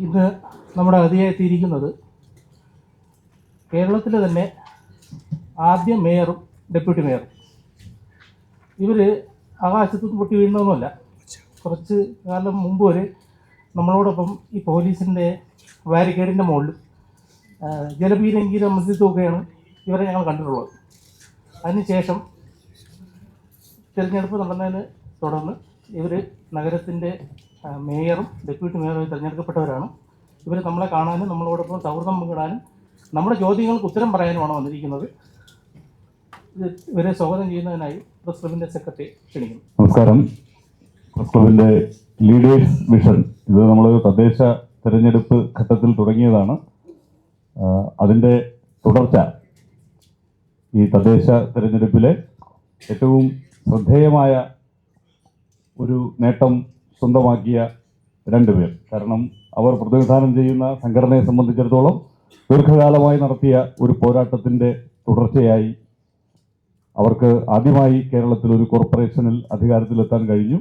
ഇന്ന് നമ്മുടെ അതിഥിയായിത്തിയിരിക്കുന്നത് കേരളത്തിലെ തന്നെ ആദ്യ മേയറും ഡെപ്യൂട്ടി മേയറും. ഇവർ ആകാശത്തു നിന്ന് പൊട്ടി വീഴുന്നതൊന്നുമല്ല. കുറച്ച് കാലം മുമ്പ് വരെ നമ്മളോടൊപ്പം ഈ പോലീസിൻ്റെ ബാരിക്കേഡിൻ്റെ മുകളിൽ ജലപീരങ്കീര മസ്ജിദൊക്കെയാണ് ഇവരെ ഞങ്ങൾ കണ്ടിട്ടുള്ളത്. അതിനുശേഷം തിരഞ്ഞെടുപ്പ് നടന്നതിന് തുടർന്ന് ഇവർ നഗരത്തിൻ്റെ മേയറും ഡെപ്യൂട്ടി മേയറും തിരഞ്ഞെടുക്കപ്പെട്ടവരാണ്. ഇവർ നമ്മളെ കാണാനും നമ്മളോടൊപ്പം സൗഹൃദം പങ്കിടാനും നമ്മുടെ ചോദ്യങ്ങൾക്ക് ഉത്തരം പറയാനുമാണ് വന്നിരിക്കുന്നത്. ഇവരെ സ്വാഗതം ചെയ്യുന്നതിനായി പ്രസ് ക്ലബിൻ്റെ സെക്രട്ടറി ക്ഷണിക്കുന്നു. നമസ്കാരം. പ്രസ് ക്ലബിൻ്റെ ലീഡേഴ്സ് മിഷൻ ഇത് നമ്മൾ തദ്ദേശ തെരഞ്ഞെടുപ്പ് ഘട്ടത്തിൽ തുടങ്ങിയതാണ്. അതിൻ്റെ തുടർച്ച ഈ തദ്ദേശ തെരഞ്ഞെടുപ്പിലെ ഏറ്റവും ശ്രദ്ധേയമായ ഒരു നേട്ടം സ്വന്തമാക്കിയ രണ്ടുപേർ. കാരണം അവർ പ്രതിനിധാനം ചെയ്യുന്ന സംഘടനയെ സംബന്ധിച്ചിടത്തോളം ദീർഘകാലമായി നടത്തിയ ഒരു പോരാട്ടത്തിൻ്റെ തുടർച്ചയായി അവർക്ക് ആദ്യമായി കേരളത്തിൽ ഒരു കോർപ്പറേഷനിൽ അധികാരത്തിലെത്താൻ കഴിഞ്ഞു.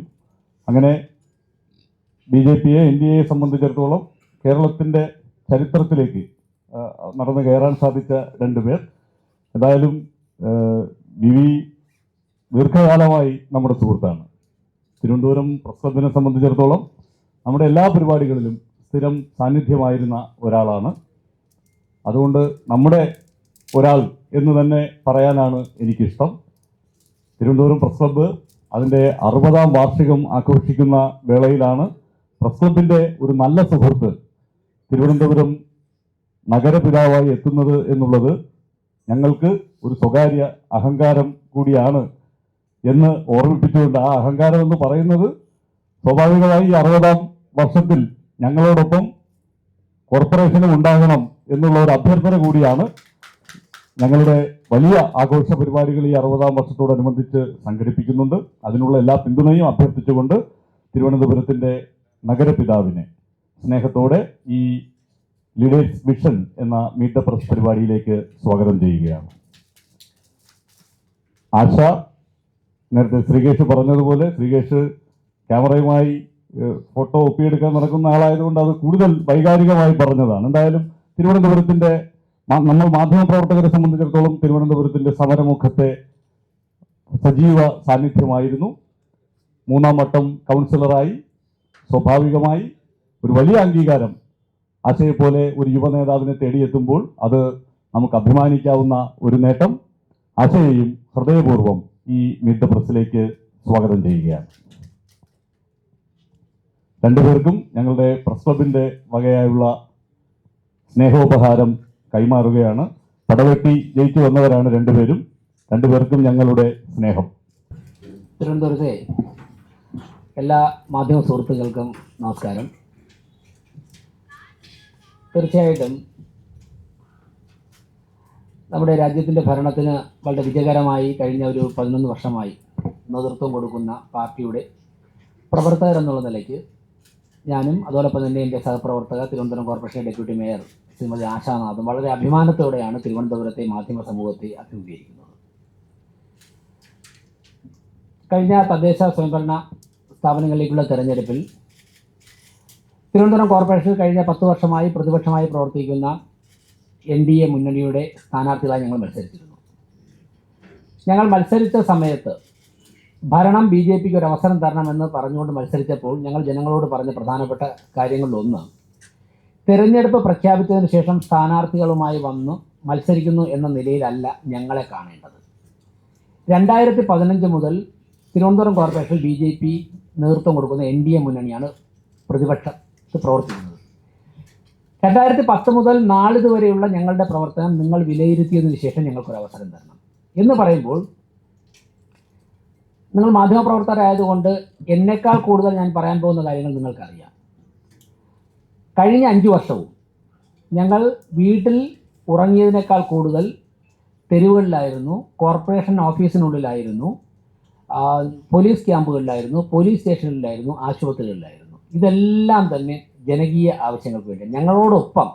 അങ്ങനെ BJP-യെ NDA-യെ സംബന്ധിച്ചിടത്തോളം കേരളത്തിൻ്റെ ചരിത്രത്തിലേക്ക് നടന്നു കയറാൻ സാധിച്ച രണ്ടുപേർ. എന്തായാലും വിവി ദീർഘകാലമായി നമ്മുടെ സുഹൃത്താണ്. തിരുവനന്തപുരം പ്രസ് ക്ലബിനെ സംബന്ധിച്ചിടത്തോളം നമ്മുടെ എല്ലാ പരിപാടികളിലും സ്ഥിരം സാന്നിധ്യമായിരുന്ന ഒരാളാണ്. അതുകൊണ്ട് നമ്മുടെ ഒരാൾ എന്ന് തന്നെ പറയാനാണ് എനിക്കിഷ്ടം. തിരുവനന്തപുരം പ്രസ് ക്ലബ്ബ് അതിൻ്റെ 60-ാം വാർഷികം ആഘോഷിക്കുന്ന വേളയിലാണ് പ്രസ് ക്ലബിൻ്റെ ഒരു നല്ല സുഹൃത്ത് തിരുവനന്തപുരം നഗരപിതാവായി എത്തുന്നത് എന്നുള്ളത് ഞങ്ങൾക്ക് ഒരു സ്വകാര്യ അഹങ്കാരം കൂടിയാണ് എന്ന് ഓർമ്മിപ്പിച്ചുകൊണ്ട്, ആ അഹങ്കാരം എന്ന് പറയുന്നത് സ്വാഭാവികമായി 60-ാം വർഷത്തിൽ ഞങ്ങളോടൊപ്പം കോർപ്പറേഷനും ഉണ്ടാകണം എന്നുള്ള ഒരു അഭ്യർത്ഥന കൂടിയാണ്. ഞങ്ങളുടെ വലിയ ആഘോഷ പരിപാടികൾ ഈ 60-ാം വർഷത്തോടനുബന്ധിച്ച് സംഘടിപ്പിക്കുന്നുണ്ട്. അതിനുള്ള എല്ലാ പിന്തുണയും അഭ്യർത്ഥിച്ചുകൊണ്ട് തിരുവനന്തപുരത്തിൻ്റെ നഗരപിതാവിനെ സ്നേഹത്തോടെ ഈ ലീഡേഴ്സ് മിഷൻ എന്ന മീറ്റ് ദ പ്രസ് പരിപാടിയിലേക്ക് സ്വാഗതം ചെയ്യുകയാണ്. ആശ നേരത്തെ ശ്രീകേഷ് പറഞ്ഞതുപോലെ, ശ്രീകേഷ് ക്യാമറയുമായി ഫോട്ടോ ഒപ്പിയെടുക്കാൻ നടക്കുന്ന ആളായതുകൊണ്ട് അത് കൂടുതൽ വൈകാരികമായി പറഞ്ഞതാണ്. എന്തായാലും തിരുവനന്തപുരത്തിൻ്റെ നമ്മൾ മാധ്യമപ്രവർത്തകരെ സംബന്ധിച്ചിടത്തോളം തിരുവനന്തപുരത്തിൻ്റെ സമരമുഖത്തെ സജീവ സാന്നിധ്യമായിരുന്നു. 3-ാം വട്ടം കൗൺസിലറായി സ്വാഭാവികമായി ഒരു വലിയ അംഗീകാരം ആശയെപ്പോലെ ഒരു യുവനേതാവിനെ തേടിയെത്തുമ്പോൾ അത് നമുക്ക് അഭിമാനിക്കാവുന്ന ഒരു നേട്ടം. ആശയെയും ഹൃദയപൂർവ്വം ഈ മീറ്റ് ദ പ്രസ്സിലേക്ക് സ്വാഗതം ചെയ്യുകയാണ്. രണ്ടുപേർക്കും ഞങ്ങളുടെ പ്രസ് ക്ലബിൻ്റെ വകയായുള്ള സ്നേഹോപഹാരം കൈമാറുകയാണ്. പടവെട്ടി ജയിച്ചു വന്നവരാണ് രണ്ടുപേർക്കും ഞങ്ങളുടെ സ്നേഹം. തിരുവനന്തപുരത്തെ എല്ലാ മാധ്യമ സുഹൃത്തുക്കൾക്കും നമസ്കാരം. തീർച്ചയായിട്ടും നമ്മുടെ രാജ്യത്തിൻ്റെ ഭരണത്തിന് വളരെ വിജയകരമായി കഴിഞ്ഞ ഒരു 11 വർഷമായി നേതൃത്വം കൊടുക്കുന്ന പാർട്ടിയുടെ പ്രവർത്തകർ എന്നുള്ള നിലയ്ക്ക് ഞാനും അതോടൊപ്പം തന്നെ എൻ്റെ സഹപ്രവർത്തക Thiruvananthapuram corporation deputy mayor Shrimati ആശാനാഥും വളരെ അഭിമാനത്തോടെയാണ് തിരുവനന്തപുരത്തെ മാധ്യമ സമൂഹത്തെ അഭിമുഖീകരിക്കുന്നത്. കഴിഞ്ഞ തദ്ദേശ സ്വയംഭരണ സ്ഥാപനങ്ങളിലേക്കുള്ള തെരഞ്ഞെടുപ്പിൽ തിരുവനന്തപുരം കോർപ്പറേഷൻ കഴിഞ്ഞ 10 വർഷമായി പ്രതിപക്ഷമായി പ്രവർത്തിക്കുന്ന NDA മുന്നണിയുടെ സ്ഥാനാർത്ഥികളായി ഞങ്ങൾ മത്സരിച്ചിരുന്നു. ഞങ്ങൾ മത്സരിച്ച സമയത്ത് ഭരണം BJP-ക്ക് ഒരു അവസരം തരണമെന്ന് പറഞ്ഞുകൊണ്ട് മത്സരിച്ചപ്പോൾ ഞങ്ങൾ ജനങ്ങളോട് പറഞ്ഞ പ്രധാനപ്പെട്ട കാര്യങ്ങളിലൊന്ന്, തെരഞ്ഞെടുപ്പ് പ്രഖ്യാപിച്ചതിന് ശേഷം സ്ഥാനാർത്ഥികളുമായി വന്ന് മത്സരിക്കുന്നു എന്ന നിലയിലല്ല ഞങ്ങളെ കാണേണ്ടത്. 2015 മുതൽ തിരുവനന്തപുരം കോർപ്പറേഷൻ BJP നേതൃത്വം കൊടുക്കുന്ന NDA മുന്നണിയാണ് പ്രതിപക്ഷത്ത് പ്രവർത്തിക്കുന്നത്. 2010 മുതൽ നാളിതുവരെയുള്ള ഞങ്ങളുടെ പ്രവർത്തനം നിങ്ങൾ വിലയിരുത്തിയതിനു ശേഷം ഞങ്ങൾക്കൊരു അവസരം തരണം എന്ന് പറയുമ്പോൾ, നിങ്ങൾ മാധ്യമപ്രവർത്തകരായതുകൊണ്ട് എന്നേക്കാൾ കൂടുതൽ ഞാൻ പറയാൻ പോകുന്ന കാര്യങ്ങൾ നിങ്ങൾക്കറിയാം. കഴിഞ്ഞ 5 വർഷവും ഞങ്ങൾ വീട്ടിൽ ഉറങ്ങിയതിനേക്കാൾ കൂടുതൽ തെരുവുകളിലായിരുന്നു, കോർപ്പറേഷൻ ഓഫീസിനുള്ളിലായിരുന്നു, പോലീസ് ക്യാമ്പുകളിലായിരുന്നു, പോലീസ് സ്റ്റേഷനിലായിരുന്നു, ആശുപത്രികളിലായിരുന്നു. ഇതെല്ലാം തന്നെ ജനകീയ ആവശ്യങ്ങൾക്ക് വേണ്ടി ഞങ്ങളോടൊപ്പം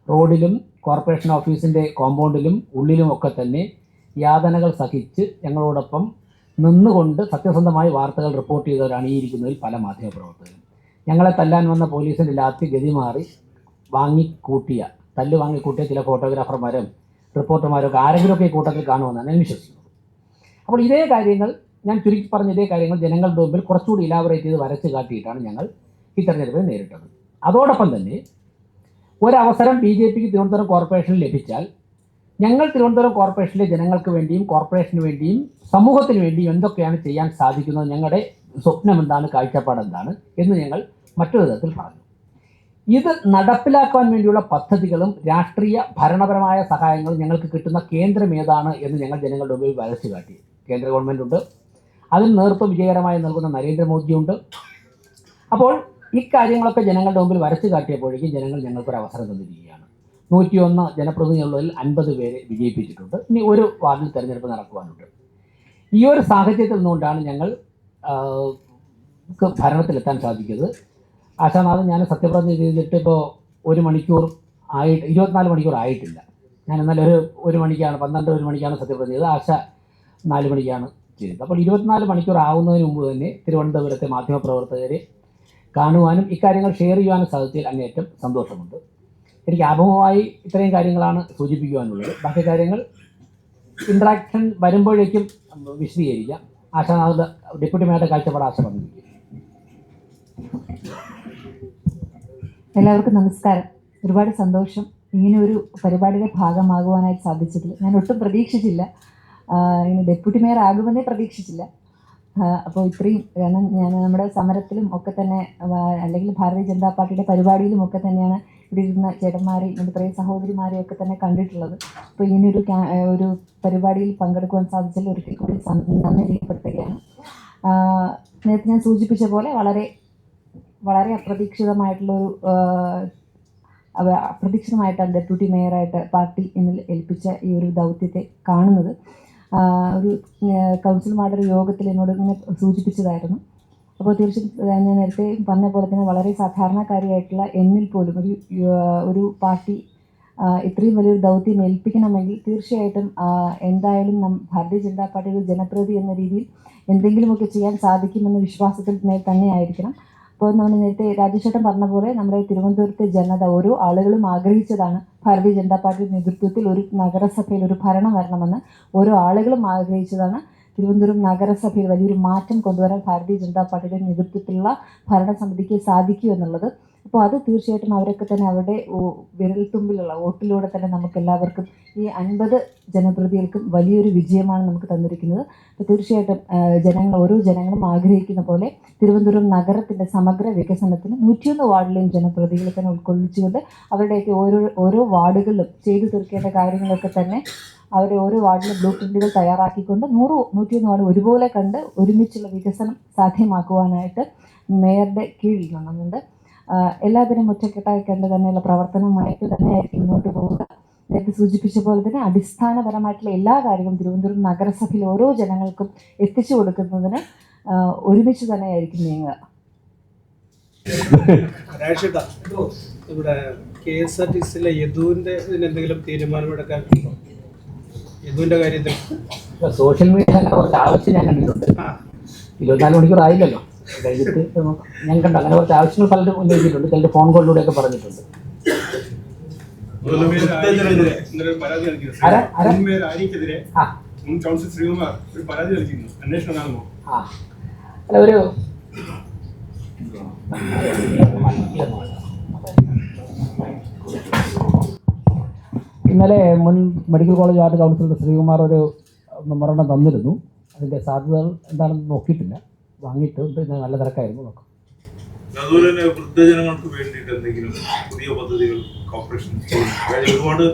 റോഡിലും കോർപ്പറേഷൻ ഓഫീസിൻ്റെ കോമ്പൗണ്ടിലും ഉള്ളിലുമൊക്കെ തന്നെ യാതനകൾ സഹിച്ച് ഞങ്ങളോടൊപ്പം നിന്നുകൊണ്ട് സത്യസന്ധമായി വാർത്തകൾ റിപ്പോർട്ട് ചെയ്തവരാണ് ഈ ഇരിക്കുന്നതിൽ പല മാധ്യമപ്രവർത്തകരും. ഞങ്ങളെ തല്ലാൻ വന്ന പോലീസിൻ്റെ ലാത്തി ഗതി മാറി തല്ല് വാങ്ങിക്കൂട്ടിയ ചില ഫോട്ടോഗ്രാഫർമാരും റിപ്പോർട്ടർമാരൊക്കെ ആരെങ്കിലുമൊക്കെ ഈ കൂട്ടത്തിൽ കാണുമെന്നാണ് ഞാൻ വിശ്വസിക്കുന്നത്. അപ്പോൾ ഇതേ കാര്യങ്ങൾ, ഞാൻ ചുരുക്കി പറഞ്ഞ ഇതേ കാര്യങ്ങൾ ജനങ്ങളുടെ മുമ്പിൽ കുറച്ചുകൂടി ഇലാബറേറ്റ് ചെയ്ത് വരച്ച് കാട്ടിയിട്ടാണ് ഞങ്ങൾ ഈ തെരഞ്ഞെടുപ്പിൽ നേരിട്ടത്. അതോടൊപ്പം തന്നെ ഒരവസരം BJP തിരുവനന്തപുരം കോർപ്പറേഷനിൽ ലഭിച്ചാൽ ഞങ്ങൾ തിരുവനന്തപുരം കോർപ്പറേഷനിലെ ജനങ്ങൾക്ക് വേണ്ടിയും കോർപ്പറേഷന് വേണ്ടിയും സമൂഹത്തിന് വേണ്ടിയും എന്തൊക്കെയാണ് ചെയ്യാൻ സാധിക്കുന്നത്, ഞങ്ങളുടെ സ്വപ്നം എന്താണ്, കാഴ്ചപ്പാട് എന്താണ് എന്ന് ഞങ്ങൾ മറ്റൊരു തരത്തിൽ പറഞ്ഞു. ഇത് നടപ്പിലാക്കാൻ വേണ്ടിയുള്ള പദ്ധതികളും രാഷ്ട്രീയ ഭരണപരമായ സഹായങ്ങളും ഞങ്ങൾക്ക് കിട്ടുന്ന കേന്ദ്രം ഏതാണ് എന്ന് ഞങ്ങൾ ജനങ്ങളുടെ മുമ്പിൽ വരച്ചു കാട്ടി. കേന്ദ്ര ഗവൺമെൻറ് ഉണ്ട്, അതിന് നേതൃത്വം വിജയകരമായി നൽകുന്ന നരേന്ദ്രമോദിയുണ്ട്. അപ്പോൾ ഇക്കാര്യങ്ങളൊക്കെ ജനങ്ങളുടെ മുമ്പിൽ വരച്ചു കാട്ടിയപ്പോഴേക്കും ജനങ്ങൾ ഞങ്ങൾക്കൊരു അവസരം തന്നിരിക്കുകയാണ്. 101 ജനപ്രതിനിധികളുള്ളതിൽ 50 പേരെ വിജയിപ്പിച്ചിട്ടുണ്ട്. ഇനി ഒരു വാർഡിൽ തെരഞ്ഞെടുപ്പ് നടക്കുവാനുണ്ട്. ഈ ഒരു സാഹചര്യത്തിൽ നിന്നുകൊണ്ടാണ് ഞങ്ങൾ ഭരണത്തിലെത്താൻ സാധിക്കുന്നത്. ആശാനാഥൻ, ഞാൻ സത്യപ്രതിജ്ഞ ചെയ്തിട്ട് ഇപ്പോൾ 1 മണിക്കൂർ 24 മണിക്കൂർ ആയിട്ടില്ല. ഞാൻ എന്നാൽ ഒരു മണിക്കാണ് 1 മണിക്കാണ് സത്യപ്രതിജ്ഞ ചെയ്തത്. ആശ 4 മണിക്കാണ് ചെയ്തത്. അപ്പോൾ 24 മണിക്കൂർ ആവുന്നതിന് മുമ്പ് തന്നെ തിരുവനന്തപുരത്തെ മാധ്യമപ്രവർത്തകരെ കാണുവാനും ഇക്കാര്യങ്ങൾ ഷെയർ ചെയ്യാനും സാധിച്ചതിൽ അങ്ങേയറ്റം സന്തോഷമുണ്ട്. എനിക്ക് ആമുഖമായി ഇത്രയും കാര്യങ്ങളാണ് സൂചിപ്പിക്കുവാനുള്ളത്. ബാക്കി കാര്യങ്ങൾ ഇൻട്രാക്ഷൻ വരുമ്പോഴേക്കും വിശദീകരിക്കാം. ആശാനാഥ ഡെപ്യൂട്ടി മേയറുടെ കാഴ്ചപ്പാട് ആശ പറഞ്ഞിരിക്കും. എല്ലാവർക്കും നമസ്കാരം. ഒരുപാട് സന്തോഷം ഇങ്ങനെ ഒരു പരിപാടിയുടെ ഭാഗമാകുവാനായിട്ട് സാധിച്ചതിൽ. ഞാൻ ഒട്ടും പ്രതീക്ഷിച്ചില്ല, ഇങ്ങനെ ഡെപ്യൂട്ടി മേയർ ആകുമെന്നേ പ്രതീക്ഷിച്ചില്ല. അപ്പോൾ ഇത്രയും, കാരണം ഞാൻ നമ്മുടെ സമരത്തിലും ഒക്കെ തന്നെ അല്ലെങ്കിൽ ഭാരതീയ ജനതാ പാർട്ടിയുടെ പരിപാടിയിലും ഒക്കെ തന്നെയാണ് ഇവിടെ ഇരുന്ന ചേട്ടന്മാരെയും ഇത്രയും സഹോദരിമാരെയും ഒക്കെ തന്നെ കണ്ടിട്ടുള്ളത്. അപ്പോൾ ഇങ്ങനെയൊരു ഒരു പരിപാടിയിൽ പങ്കെടുക്കുവാൻ സാധിച്ചതിൽ ഒരിക്കൽ കൂടി നന്ദി രേഖപ്പെടുത്തുകയാണ്. നേരത്തെ ഞാൻ സൂചിപ്പിച്ച പോലെ വളരെ വളരെ അപ്രതീക്ഷിതമായിട്ടാണ് ഡെപ്യൂട്ടി മേയറായിട്ട് പാർട്ടി എന്നിൽ ഏൽപ്പിച്ച ഈ ഒരു ദൗത്യത്തെ കാണുന്നത്. ഒരു കൗൺസിലർമാരുടെ യോഗത്തിൽ എന്നോട് ഇങ്ങനെ സൂചിപ്പിച്ചതായിരുന്നു. അപ്പോൾ തീർച്ചയായും ഞാൻ നേരത്തെ പറഞ്ഞ പോലെ തന്നെ വളരെ സാധാരണക്കാരിയായിട്ടുള്ള എന്നിൽ പോലും ഒരു പാർട്ടി ഇത്രയും വലിയൊരു ദൗത്യം ഏൽപ്പിക്കണമെങ്കിൽ തീർച്ചയായിട്ടും എന്തായാലും ഭാരതീയ ജനതാ പാർട്ടിയുടെ ജനപ്രതിനിധി എന്ന രീതിയിൽ എന്തെങ്കിലുമൊക്കെ ചെയ്യാൻ സാധിക്കുമെന്ന വിശ്വാസത്തിൽ തന്നെയായിരിക്കണം. അപ്പോൾ നമ്മൾ നേരത്തെ രാജേഷേട്ടൻ പറഞ്ഞ പോലെ നമ്മുടെ തിരുവനന്തപുരത്തെ ജനത, ഓരോ ആളുകളും ആഗ്രഹിച്ചതാണ് ഭാരതീയ ജനതാ പാർട്ടിയുടെ നേതൃത്വത്തിൽ ഒരു നഗരസഭയിൽ ഒരു ഭരണം വരണമെന്ന്. ഓരോ ആളുകളും ആഗ്രഹിച്ചതാണ്. തിരുവനന്തപുരം നഗരസഭയിൽ വലിയൊരു മാറ്റം കൊണ്ടുവരാൻ ഭാരതീയ ജനതാ പാർട്ടിയുടെ നേതൃത്വത്തിലുള്ള ഭരണസമിതിക്ക് സാധിക്കൂ എന്നുള്ളത്. അപ്പോൾ അത് തീർച്ചയായിട്ടും അവരൊക്കെ തന്നെ അവരുടെ വിരൽത്തുമ്പിലുള്ള വോട്ടിലൂടെ തന്നെ നമുക്ക് എല്ലാവർക്കും ഈ 50 ജനപ്രതിനിധികൾക്കും വലിയൊരു വിജയമാണ് നമുക്ക് തന്നിരിക്കുന്നത്. അപ്പോൾ തീർച്ചയായിട്ടും ഓരോ ജനങ്ങളും ആഗ്രഹിക്കുന്ന പോലെ തിരുവനന്തപുരം നഗരത്തിൻ്റെ സമഗ്ര വികസനത്തിന് 101 വാർഡിലെയും ജനപ്രതിനിധികളെ തന്നെ ഉൾക്കൊള്ളിച്ചുകൊണ്ട് അവരുടെയൊക്കെ ഓരോ വാർഡുകളിലും ചെയ്തു തീർക്കേണ്ട കാര്യങ്ങളൊക്കെ തന്നെ അവരെ ഓരോ വാർഡിലെ ബ്ലൂ പ്രിന്റുകൾ തയ്യാറാക്കിക്കൊണ്ട് 101 വാർഡ് ഒരുപോലെ കണ്ട് ഒരുമിച്ചുള്ള വികസനം സാധ്യമാക്കുവാനായിട്ട് മേയറുടെ കീഴിൽ നിന്നുണ്ട്. എല്ലാത്തിനും ഒറ്റക്കെട്ടായി കണ്ട് തന്നെയുള്ള പ്രവർത്തനമായിട്ട് തന്നെയായിരിക്കും മുന്നോട്ട് പോവുക. നേരത്തെ സൂചിപ്പിച്ച പോലെ തന്നെ അടിസ്ഥാനപരമായിട്ടുള്ള എല്ലാ കാര്യങ്ങളും തിരുവനന്തപുരം നഗരസഭയിൽ ഓരോ ജനങ്ങൾക്കും എത്തിച്ചു കൊടുക്കുന്നതിന് ഒരുമിച്ച് തന്നെയായിരിക്കും നീങ്ങുക. ഇവിടെ KSRTCയിലെ യദുവിൻ്റെ ഇതിനെന്തെങ്കിലും തീരുമാനമെടുക്കാൻ യദുവിൻ്റെ കാര്യത്തിൽ സോഷ്യൽ മീഡിയ കുറച്ച് ആവശ്യം ഞാൻ കണ്ടിട്ടുണ്ട്. 24 മണിക്കൂർ ആയില്ലല്ലോ കഴിഞ്ഞിട്ട് ഞാൻ കണ്ട അങ്ങനെ കുറച്ച് ആവശ്യങ്ങൾ പലരും ഉന്നയിച്ചിട്ടുണ്ട്. ചിലർ ഫോൺ കോളിലൂടെയൊക്കെ പറഞ്ഞിട്ടുണ്ട്. അല്ല, ഒരു ഇന്നലെ മുൻ medical college ward councillor Sreekumar ഒരു മെമ്മോറണ്ടം തന്നിരുന്നു. അതിൻ്റെ സാധ്യതകൾ എന്താണെന്ന് നോക്കിയിട്ടില്ല, വാങ്ങിയിട്ട് നല്ല തിരക്കായിരുന്നു. നോക്കാം. അതുപോലെ തന്നെ വൃദ്ധജനങ്ങൾക്ക് വേണ്ടിയിട്ട് എന്തെങ്കിലും പുതിയ പദ്ധതികൾ കോർപ്പറേഷൻ ഒരുപാട്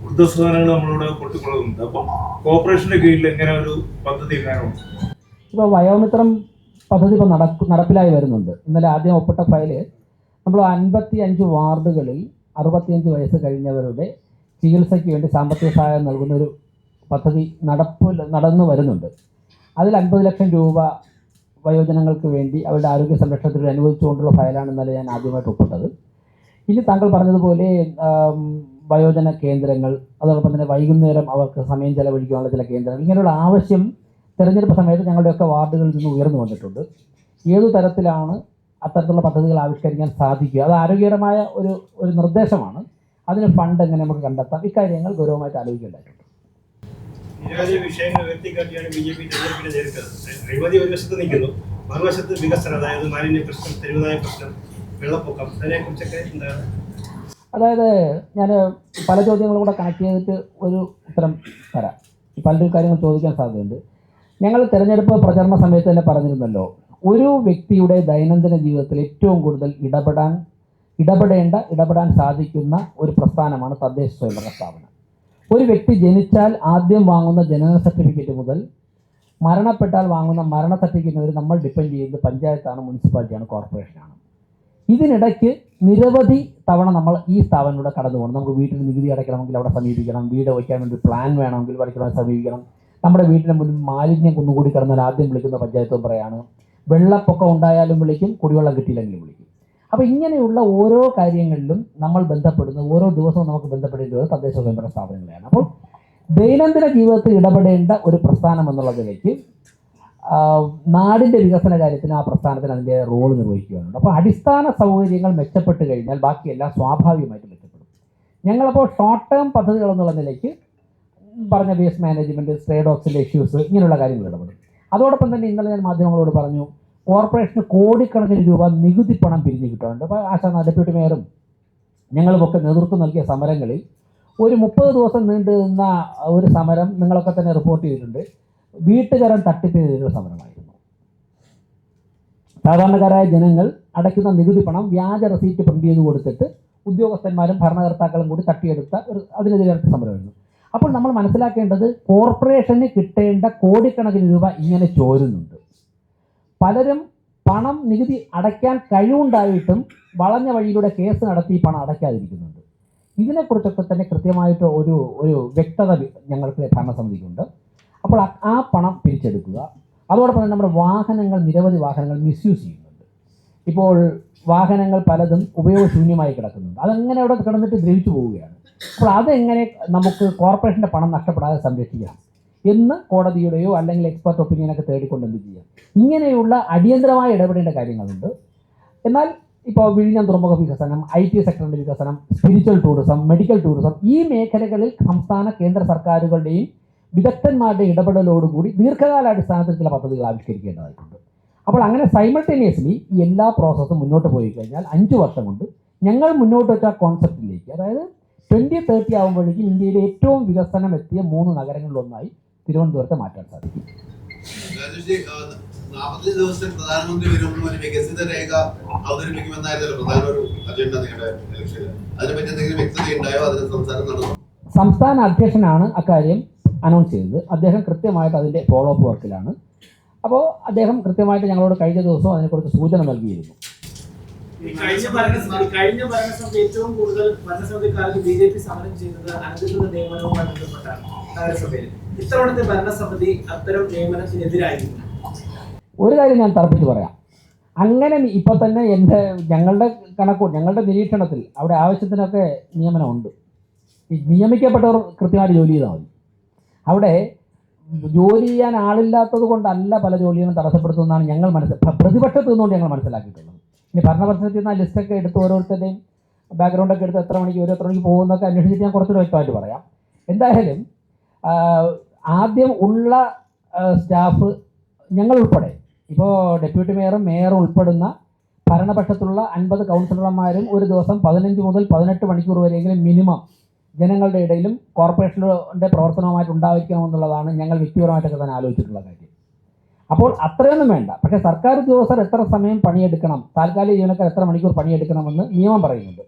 വൃദ്ധസദനങ്ങൾ നമ്മളിവിടെ പൊട്ടിക്കൊള്ളുന്നുണ്ട്. അപ്പം കോർപ്പറേഷന്റെ കീഴിൽ എങ്ങനെ ഒരു പദ്ധതി എങ്ങനെയാണ്? ഇപ്പോൾ വയോമിത്രം പദ്ധതി ഇപ്പോൾ നടപ്പിലായി വരുന്നുണ്ട്. ഇന്നലെ ആദ്യം ഒപ്പിട്ട ഫയല് നമ്മൾ 55 വാർഡുകളിൽ 65 വയസ്സ് കഴിഞ്ഞവരുടെ ചികിത്സയ്ക്ക് വേണ്ടി സാമ്പത്തിക സഹായം നൽകുന്ന ഒരു പദ്ധതി നടന്നു വരുന്നുണ്ട്. അതിൽ 50 ലക്ഷം രൂപ വയോജനങ്ങൾക്ക് വേണ്ടി അവരുടെ ആരോഗ്യ സംരക്ഷണത്തിന് അനുവദിച്ചുകൊണ്ടുള്ള ഫയലാണ് ഇന്നലെ ഞാൻ ആദ്യമായിട്ട് ഒപ്പിട്ടത്. ഇനി താങ്കൾ പറഞ്ഞതുപോലെ വയോജന കേന്ദ്രങ്ങൾ, അതോടൊപ്പം തന്നെ വൈകുന്നേരം അവർക്ക് സമയം ചെലവഴിക്കാനുള്ള ചില കേന്ദ്രങ്ങൾ, ഇങ്ങനെയുള്ള ആവശ്യം തെരഞ്ഞെടുപ്പ് സമയത്ത് ഞങ്ങളുടെയൊക്കെ വാർഡുകളിൽ നിന്ന് ഉയർന്നു വന്നിട്ടുണ്ട്. ഏതു തരത്തിലാണ് അത്തരത്തിലുള്ള പദ്ധതികൾ ആവിഷ്കരിക്കാൻ സാധിക്കുക. അത് ആരോഗ്യകരമായ ഒരു നിർദ്ദേശമാണ്. അതിന് ഫണ്ട് എങ്ങനെ നമുക്ക് കണ്ടെത്താം, ഇക്കാര്യങ്ങൾ ഗൗരവമായിട്ട് ആലോചിക്കേണ്ടതായിട്ടുണ്ട്. നിരവധി വിഷയങ്ങൾ ഉയർത്തിക്കാട്ടിയാണ് BJP തെരഞ്ഞെടുപ്പിനെ നേരിട്ടത്. അഴിമതി ഒരു വശത്ത് നിൽക്കുന്നു, മറുവശത്ത് വികസനം, അതായത് മാലിന്യ പ്രശ്നം, തെരുവുനായ പ്രശ്നം, വെള്ളപ്പൊക്കം, അതിനെക്കുറിച്ചൊക്കെ എന്താണ്? അതായത് ഞാൻ പല ചോദ്യങ്ങളും കൂടെ കണക്ട് ചെയ്തിട്ട് ഒരു ഉത്തരം തരാം. പലരും കാര്യങ്ങൾ ചോദിക്കാൻ സാധ്യതയുണ്ട്. ഞങ്ങൾ തിരഞ്ഞെടുപ്പ് പ്രചരണ സമയത്ത് തന്നെ പറഞ്ഞിരുന്നല്ലോ, ഒരു വ്യക്തിയുടെ ദൈനംദിന ജീവിതത്തിൽ ഏറ്റവും കൂടുതൽ ഇടപെടാൻ സാധിക്കുന്ന ഒരു പ്രസ്ഥാനമാണ് തദ്ദേശ സ്വയംഭരണ സ്ഥാപനം. ഒരു വ്യക്തി ജനിച്ചാൽ ആദ്യം വാങ്ങുന്ന ജനന സർട്ടിഫിക്കറ്റ് മുതൽ മരണപ്പെട്ടാൽ വാങ്ങുന്ന മരണ സർട്ടിഫിക്കറ്റ് വരെ നമ്മൾ ഡിപ്പെൻഡ് ചെയ്യുന്നത് പഞ്ചായത്താണ്, മുനിസിപ്പാലിറ്റിയാണ്, കോർപ്പറേഷനാണ്. ഇതിനിടയ്ക്ക് നിരവധി തവണ നമ്മൾ ഈ സ്ഥാപനത്തിലൂടെ കടന്നു പോകണം. നമുക്ക് വീട്ടിൽ നികുതി അടയ്ക്കണമെങ്കിൽ അവിടെ സമീപിക്കണം, വീട് വയ്ക്കാൻ വേണ്ടി പ്ലാൻ വേണമെങ്കിൽ വരയ്ക്കണമെങ്കിൽ സമീപിക്കണം. നമ്മുടെ വീട്ടിന് മുന്നിൽ മാലിന്യം കുന്നുകൂടി കിടന്നാൽ ആദ്യം വിളിക്കുന്ന പഞ്ചായത്ത് മെമ്പറെയാണ്. വെള്ളപ്പൊക്കം ഉണ്ടായാലും വിളിക്കും, കുടിവെള്ളം കിട്ടിയില്ലെങ്കിലും വിളിക്കും. അപ്പോൾ ഇങ്ങനെയുള്ള ഓരോ കാര്യങ്ങളിലും നമ്മൾ ബന്ധപ്പെടുന്ന ഓരോ ദിവസവും നമുക്ക് ബന്ധപ്പെടേണ്ടി വരുന്നത് തദ്ദേശ സ്വയംഭരണ സ്ഥാപനങ്ങളെയാണ്. അപ്പോൾ ദൈനംദിന ജീവിതത്തിൽ ഇടപെടേണ്ട ഒരു പ്രസ്ഥാനം എന്നുള്ളതിലേക്ക് നാടിൻ്റെ വികസന കാര്യത്തിന് ആ പ്രസ്ഥാനത്തിന് അതിൻ്റെ റോൾ നിർവഹിക്കുകയാണ്. അപ്പോൾ അടിസ്ഥാന സൗകര്യങ്ങൾ മെച്ചപ്പെട്ട് കഴിഞ്ഞാൽ ബാക്കിയെല്ലാം സ്വാഭാവികമായിട്ട് മെച്ചപ്പെടും. ഞങ്ങളപ്പോൾ ഷോർട്ട് ടേം പദ്ധതികൾ എന്നുള്ള നിലയ്ക്ക് പറഞ്ഞ വേസ്റ്റ് മാനേജ്മെൻറ്റ്, സ്ട്രേ ഡോഗ്സിൻ്റെ ഇഷ്യൂസ്, ഇങ്ങനെയുള്ള കാര്യങ്ങൾ ഇടപെടും. അതോടൊപ്പം തന്നെ ഇന്നലെ ഞാൻ മാധ്യമങ്ങളോട് പറഞ്ഞു, കോർപ്പറേഷന് കോടിക്കണക്കിന് രൂപ നികുതി പണം പിരിഞ്ഞു കിട്ടാറുണ്ട്. അപ്പോൾ ആശാന ഡെപ്യൂട്ടി മേയറും ഞങ്ങളുമൊക്കെ നേതൃത്വം നൽകിയ സമരങ്ങളിൽ ഒരു 30 ദിവസം നീണ്ടു നിന്ന ഒരു സമരം നിങ്ങളൊക്കെ തന്നെ റിപ്പോർട്ട് ചെയ്തിട്ടുണ്ട്. വീട്ടുകാരൻ തട്ടിപ്പിനെതിരെയുള്ള സമരമായിരുന്നു. സാധാരണക്കാരായ ജനങ്ങൾ അടയ്ക്കുന്ന നികുതി പണം വ്യാജ റെസീറ്റ് പ്രിന്റ് ചെയ്ത് കൊടുത്തിട്ട് ഉദ്യോഗസ്ഥന്മാരും ഭരണകർത്താക്കളും കൂടി തട്ടിയെടുത്ത അതിനെതിരെ സമരമായിരുന്നു. അപ്പോൾ നമ്മൾ മനസ്സിലാക്കേണ്ടത്, കോർപ്പറേഷന് കിട്ടേണ്ട കോടിക്കണക്കിന് രൂപ ഇങ്ങനെ ചോരുന്നുണ്ട്. പലരും പണം നികുതി അടയ്ക്കാൻ കഴിവുണ്ടായിട്ടും വളഞ്ഞ വഴിയിലൂടെ കേസ് നടത്തി പണം അടയ്ക്കാതിരിക്കുന്നുണ്ട്. ഇതിനെക്കുറിച്ചൊക്കെ തന്നെ കൃത്യമായിട്ട് ഒരു വ്യക്തത ഞങ്ങൾക്ക് ഭരണസമിതിക്കുണ്ട്. അപ്പോൾ ആ പണം പിരിച്ചെടുക്കുക. അതോടൊപ്പം തന്നെ നമ്മുടെ നിരവധി വാഹനങ്ങൾ മിസ്യൂസ് ചെയ്യുന്നുണ്ട്. ഇപ്പോൾ വാഹനങ്ങൾ പലതും ഉപയോഗശൂന്യമായി കിടക്കുന്നുണ്ട്. അതങ്ങനെ അവിടെ കിടന്നിട്ട് ദ്രവിച്ചു പോവുകയാണ്. അപ്പോൾ അതെങ്ങനെ നമുക്ക് കോർപ്പറേഷൻ്റെ പണം നഷ്ടപ്പെടാതെ സംരക്ഷിക്കാം എന്ന് കോടതിയുടെയോ അല്ലെങ്കിൽ എക്സ്പെർട്ട് ഒപ്പീനിയനൊക്കെ തേടിക്കൊണ്ട് എന്ത് ചെയ്യാം. ഇങ്ങനെയുള്ള അടിയന്തരമായി ഇടപെടേണ്ട കാര്യങ്ങളുണ്ട്. എന്നാൽ ഇപ്പോൾ വിഴിഞ്ഞം തുറമുഖ വികസനം, IT സെക്ടറിൻ്റെ വികസനം, സ്പിരിച്വൽ ടൂറിസം, മെഡിക്കൽ ടൂറിസം, ഈ മേഖലകളിൽ സംസ്ഥാന കേന്ദ്ര സർക്കാരുകളുടെയും വിദഗ്ധന്മാരുടെ ഇടപെടലോടുകൂടി ദീർഘകാലാടിസ്ഥാനത്തിൽ ചില പദ്ധതികൾ ആവിഷ്കരിക്കേണ്ടതായിട്ടുണ്ട്. അപ്പോൾ അങ്ങനെ സൈമൾട്ടേനിയസ്ലി ഈ എല്ലാ പ്രോസസ്സും മുന്നോട്ട് പോയി കഴിഞ്ഞാൽ 5 വർഷം കൊണ്ട് ഞങ്ങൾ മുന്നോട്ട് വെച്ച കോൺസെപ്റ്റിലേക്ക്, അതായത് 2030 ആകുമ്പോഴേക്കും ഇന്ത്യയിലെ ഏറ്റവും വികസനം എത്തിയ 3 നഗരങ്ങളിലൊന്നായി തിരുവനന്തപുരത്തെ മാറ്റാൻ സാധിക്കും. 40 ദിവസത്തിൽ പ്രധാനമന്ത്രി വരുമ്പോൾ ഒരു വികസിത രേഖ അവതരിപ്പിക്കുമെന്നായിരുന്നല്ലോ പ്രധാന ഒരു അജണ്ട നിങ്ങളുടെ ഇലക്ഷനിൽ. അതിനെപ്പറ്റി എന്തെങ്കിലും വ്യക്തതയുണ്ടായോ? അതിന് സംസാരം നടന്നു? സംസ്ഥാന അധ്യക്ഷനാണ് അക്കാര്യം അനൗൺസ് ചെയ്തത്. അദ്ദേഹം കൃത്യമായിട്ട് അതിൻ്റെ ഫോളോ അപ്പ് വർക്കിലാണ്. അപ്പോൾ അദ്ദേഹം കൃത്യമായിട്ട് ഞങ്ങളോട് കഴിഞ്ഞ ദിവസവും അതിനെക്കുറിച്ച് സൂചന നൽകിയിരുന്നു. കഴിഞ്ഞ ഭരണസമിതി ഏറ്റവും കൂടുതൽ ഭരണസമിതിക്കാർക്ക് BJP സമരം ചെയ്യുന്നത് അനധികൃത നിയമനവുമായി ബന്ധപ്പെട്ടാണ് നഗരസഭയിൽ. ഇത്തവണത്തെ ഭരണസമിതി അത്തരം നിയമനത്തിനെതിരായിരുന്നു. ഒരു കാര്യം ഞാൻ തറപ്പിച്ച് പറയാം. അങ്ങനെ ഇപ്പോൾ തന്നെ ഞങ്ങളുടെ നിരീക്ഷണത്തിൽ അവിടെ ആവശ്യത്തിനൊക്കെ നിയമനമുണ്ട്. ഈ നിയമിക്കപ്പെട്ടവർ കൃത്യമായിട്ട് ജോലി ചെയ്താൽ മതി. അവിടെ ജോലി ചെയ്യാൻ ആളില്ലാത്തത് കൊണ്ടല്ല പല ജോലികളും തടസ്സപ്പെടുത്തുന്നതാണ് ഞങ്ങൾ പ്രതിപക്ഷത്ത് നിന്നുകൊണ്ട് ഞങ്ങൾ മനസ്സിലാക്കിയിട്ടുള്ളത്. ഇനി ഭരണപക്ഷത്തിൽ നിന്ന് ലിസ്റ്റൊക്കെ എടുത്ത് ഓരോരുത്തരുടെയും ബാക്ക്ഗ്രൗണ്ടൊക്കെ എടുത്ത് എത്ര മണിക്ക് പോകുന്നതൊക്കെ അന്വേഷിച്ചിട്ട് ഞാൻ കുറച്ചുകൂടെ വ്യക്തമായിട്ട് പറയാം. എന്തായാലും ആദ്യം ഉള്ള സ്റ്റാഫ് ഞങ്ങൾ ഉൾപ്പെടെ, ഇപ്പോൾ ഡെപ്യൂട്ടി മേയറും ഉൾപ്പെടുന്ന ഭരണപക്ഷത്തുള്ള 50 കൗൺസിലർമാരും ഒരു ദിവസം 15 മുതൽ 18 മണിക്കൂർ വരെയെങ്കിലും മിനിമം ജനങ്ങളുടെ ഇടയിലും കോർപ്പറേഷൻ്റെ പ്രവർത്തനവുമായിട്ട് ഉണ്ടായിരിക്കണമെന്നുള്ളതാണ് ഞങ്ങൾ വ്യക്തിപരമായിട്ടൊക്കെ തന്നെ ആലോചിച്ചിട്ടുള്ള കാര്യം. അപ്പോൾ അത്രയൊന്നും വേണ്ട. പക്ഷേ സർക്കാർ ഉദ്യോഗസ്ഥർ എത്ര സമയം പണിയെടുക്കണം, താൽക്കാലിക ജീവനക്കാർ എത്ര മണിക്കൂർ പണിയെടുക്കണമെന്ന് നിയമം പറയുന്നുണ്ട്.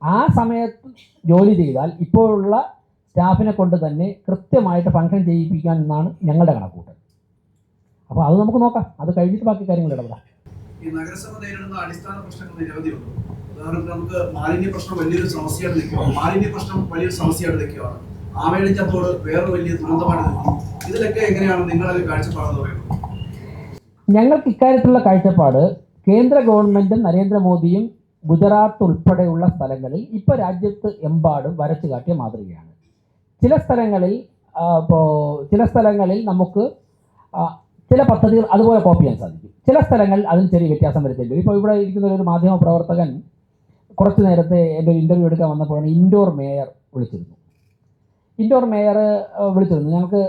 ആ സമയത്ത് ജോലി ചെയ്താൽ ഇപ്പോഴുള്ള സ്റ്റാഫിനെ കൊണ്ട് തന്നെ കൃത്യമായിട്ട് ഫംഗ്ഷൻ ചെയ്യിപ്പിക്കാൻ എന്നാണ് ഞങ്ങളുടെ കണക്കൂട്ടൽ. അപ്പോൾ അത് നമുക്ക് നോക്കാം. അത് കഴിഞ്ഞിട്ട് ബാക്കി കാര്യങ്ങൾ ഇടപെടാം. ഈ നഗരസഭ നേരിടുന്ന അടിസ്ഥാന പ്രശ്നങ്ങൾ നിരവധിയുണ്ട്. ഉദാഹരണത്തിന് നമുക്ക് മാലിന്യ പ്രശ്നം വലിയൊരു സമസ്യയായിട്ട് നിൽക്കുകയാണ്. ആമേളിച്ചത്തോട് വേറെ വലിയ ദുരന്തമാണ് നിൽക്കുന്നത്. ഇതിലൊക്കെ എങ്ങനെയാണ് നിങ്ങളൊരു കാഴ്ചപ്പാടെന്ന് പറയുന്നത്? ഞങ്ങൾക്ക് ഇക്കാര്യത്തിലുള്ള കാഴ്ചപ്പാട് കേന്ദ്ര ഗവൺമെൻറ്റും നരേന്ദ്രമോദിയും ഗുജറാത്ത് ഉൾപ്പെടെയുള്ള സ്ഥലങ്ങളിൽ ഇപ്പോൾ രാജ്യത്ത് എമ്പാടും വരച്ചു കാട്ടിയ മാതൃകയാണ്. ചില സ്ഥലങ്ങളിൽ നമുക്ക് ചില പദ്ധതികൾ അതുപോലെ കോപ്പി ചെയ്യാൻ സാധിക്കും. ചില സ്ഥലങ്ങളിൽ അതിന് ചെറിയ വ്യത്യാസം വരുത്തേണ്ടി വരും. ഇപ്പോൾ ഇവിടെ ഇരിക്കുന്ന ഒരു മാധ്യമ പ്രവർത്തകൻ കുറച്ച് നേരത്തെ എൻ്റെ ഒരു ഇൻ്റർവ്യൂ എടുക്കാൻ വന്നപ്പോഴാണ് ഇൻഡോർ മേയർ വിളിച്ചിരുന്നു. ഞങ്ങൾക്ക്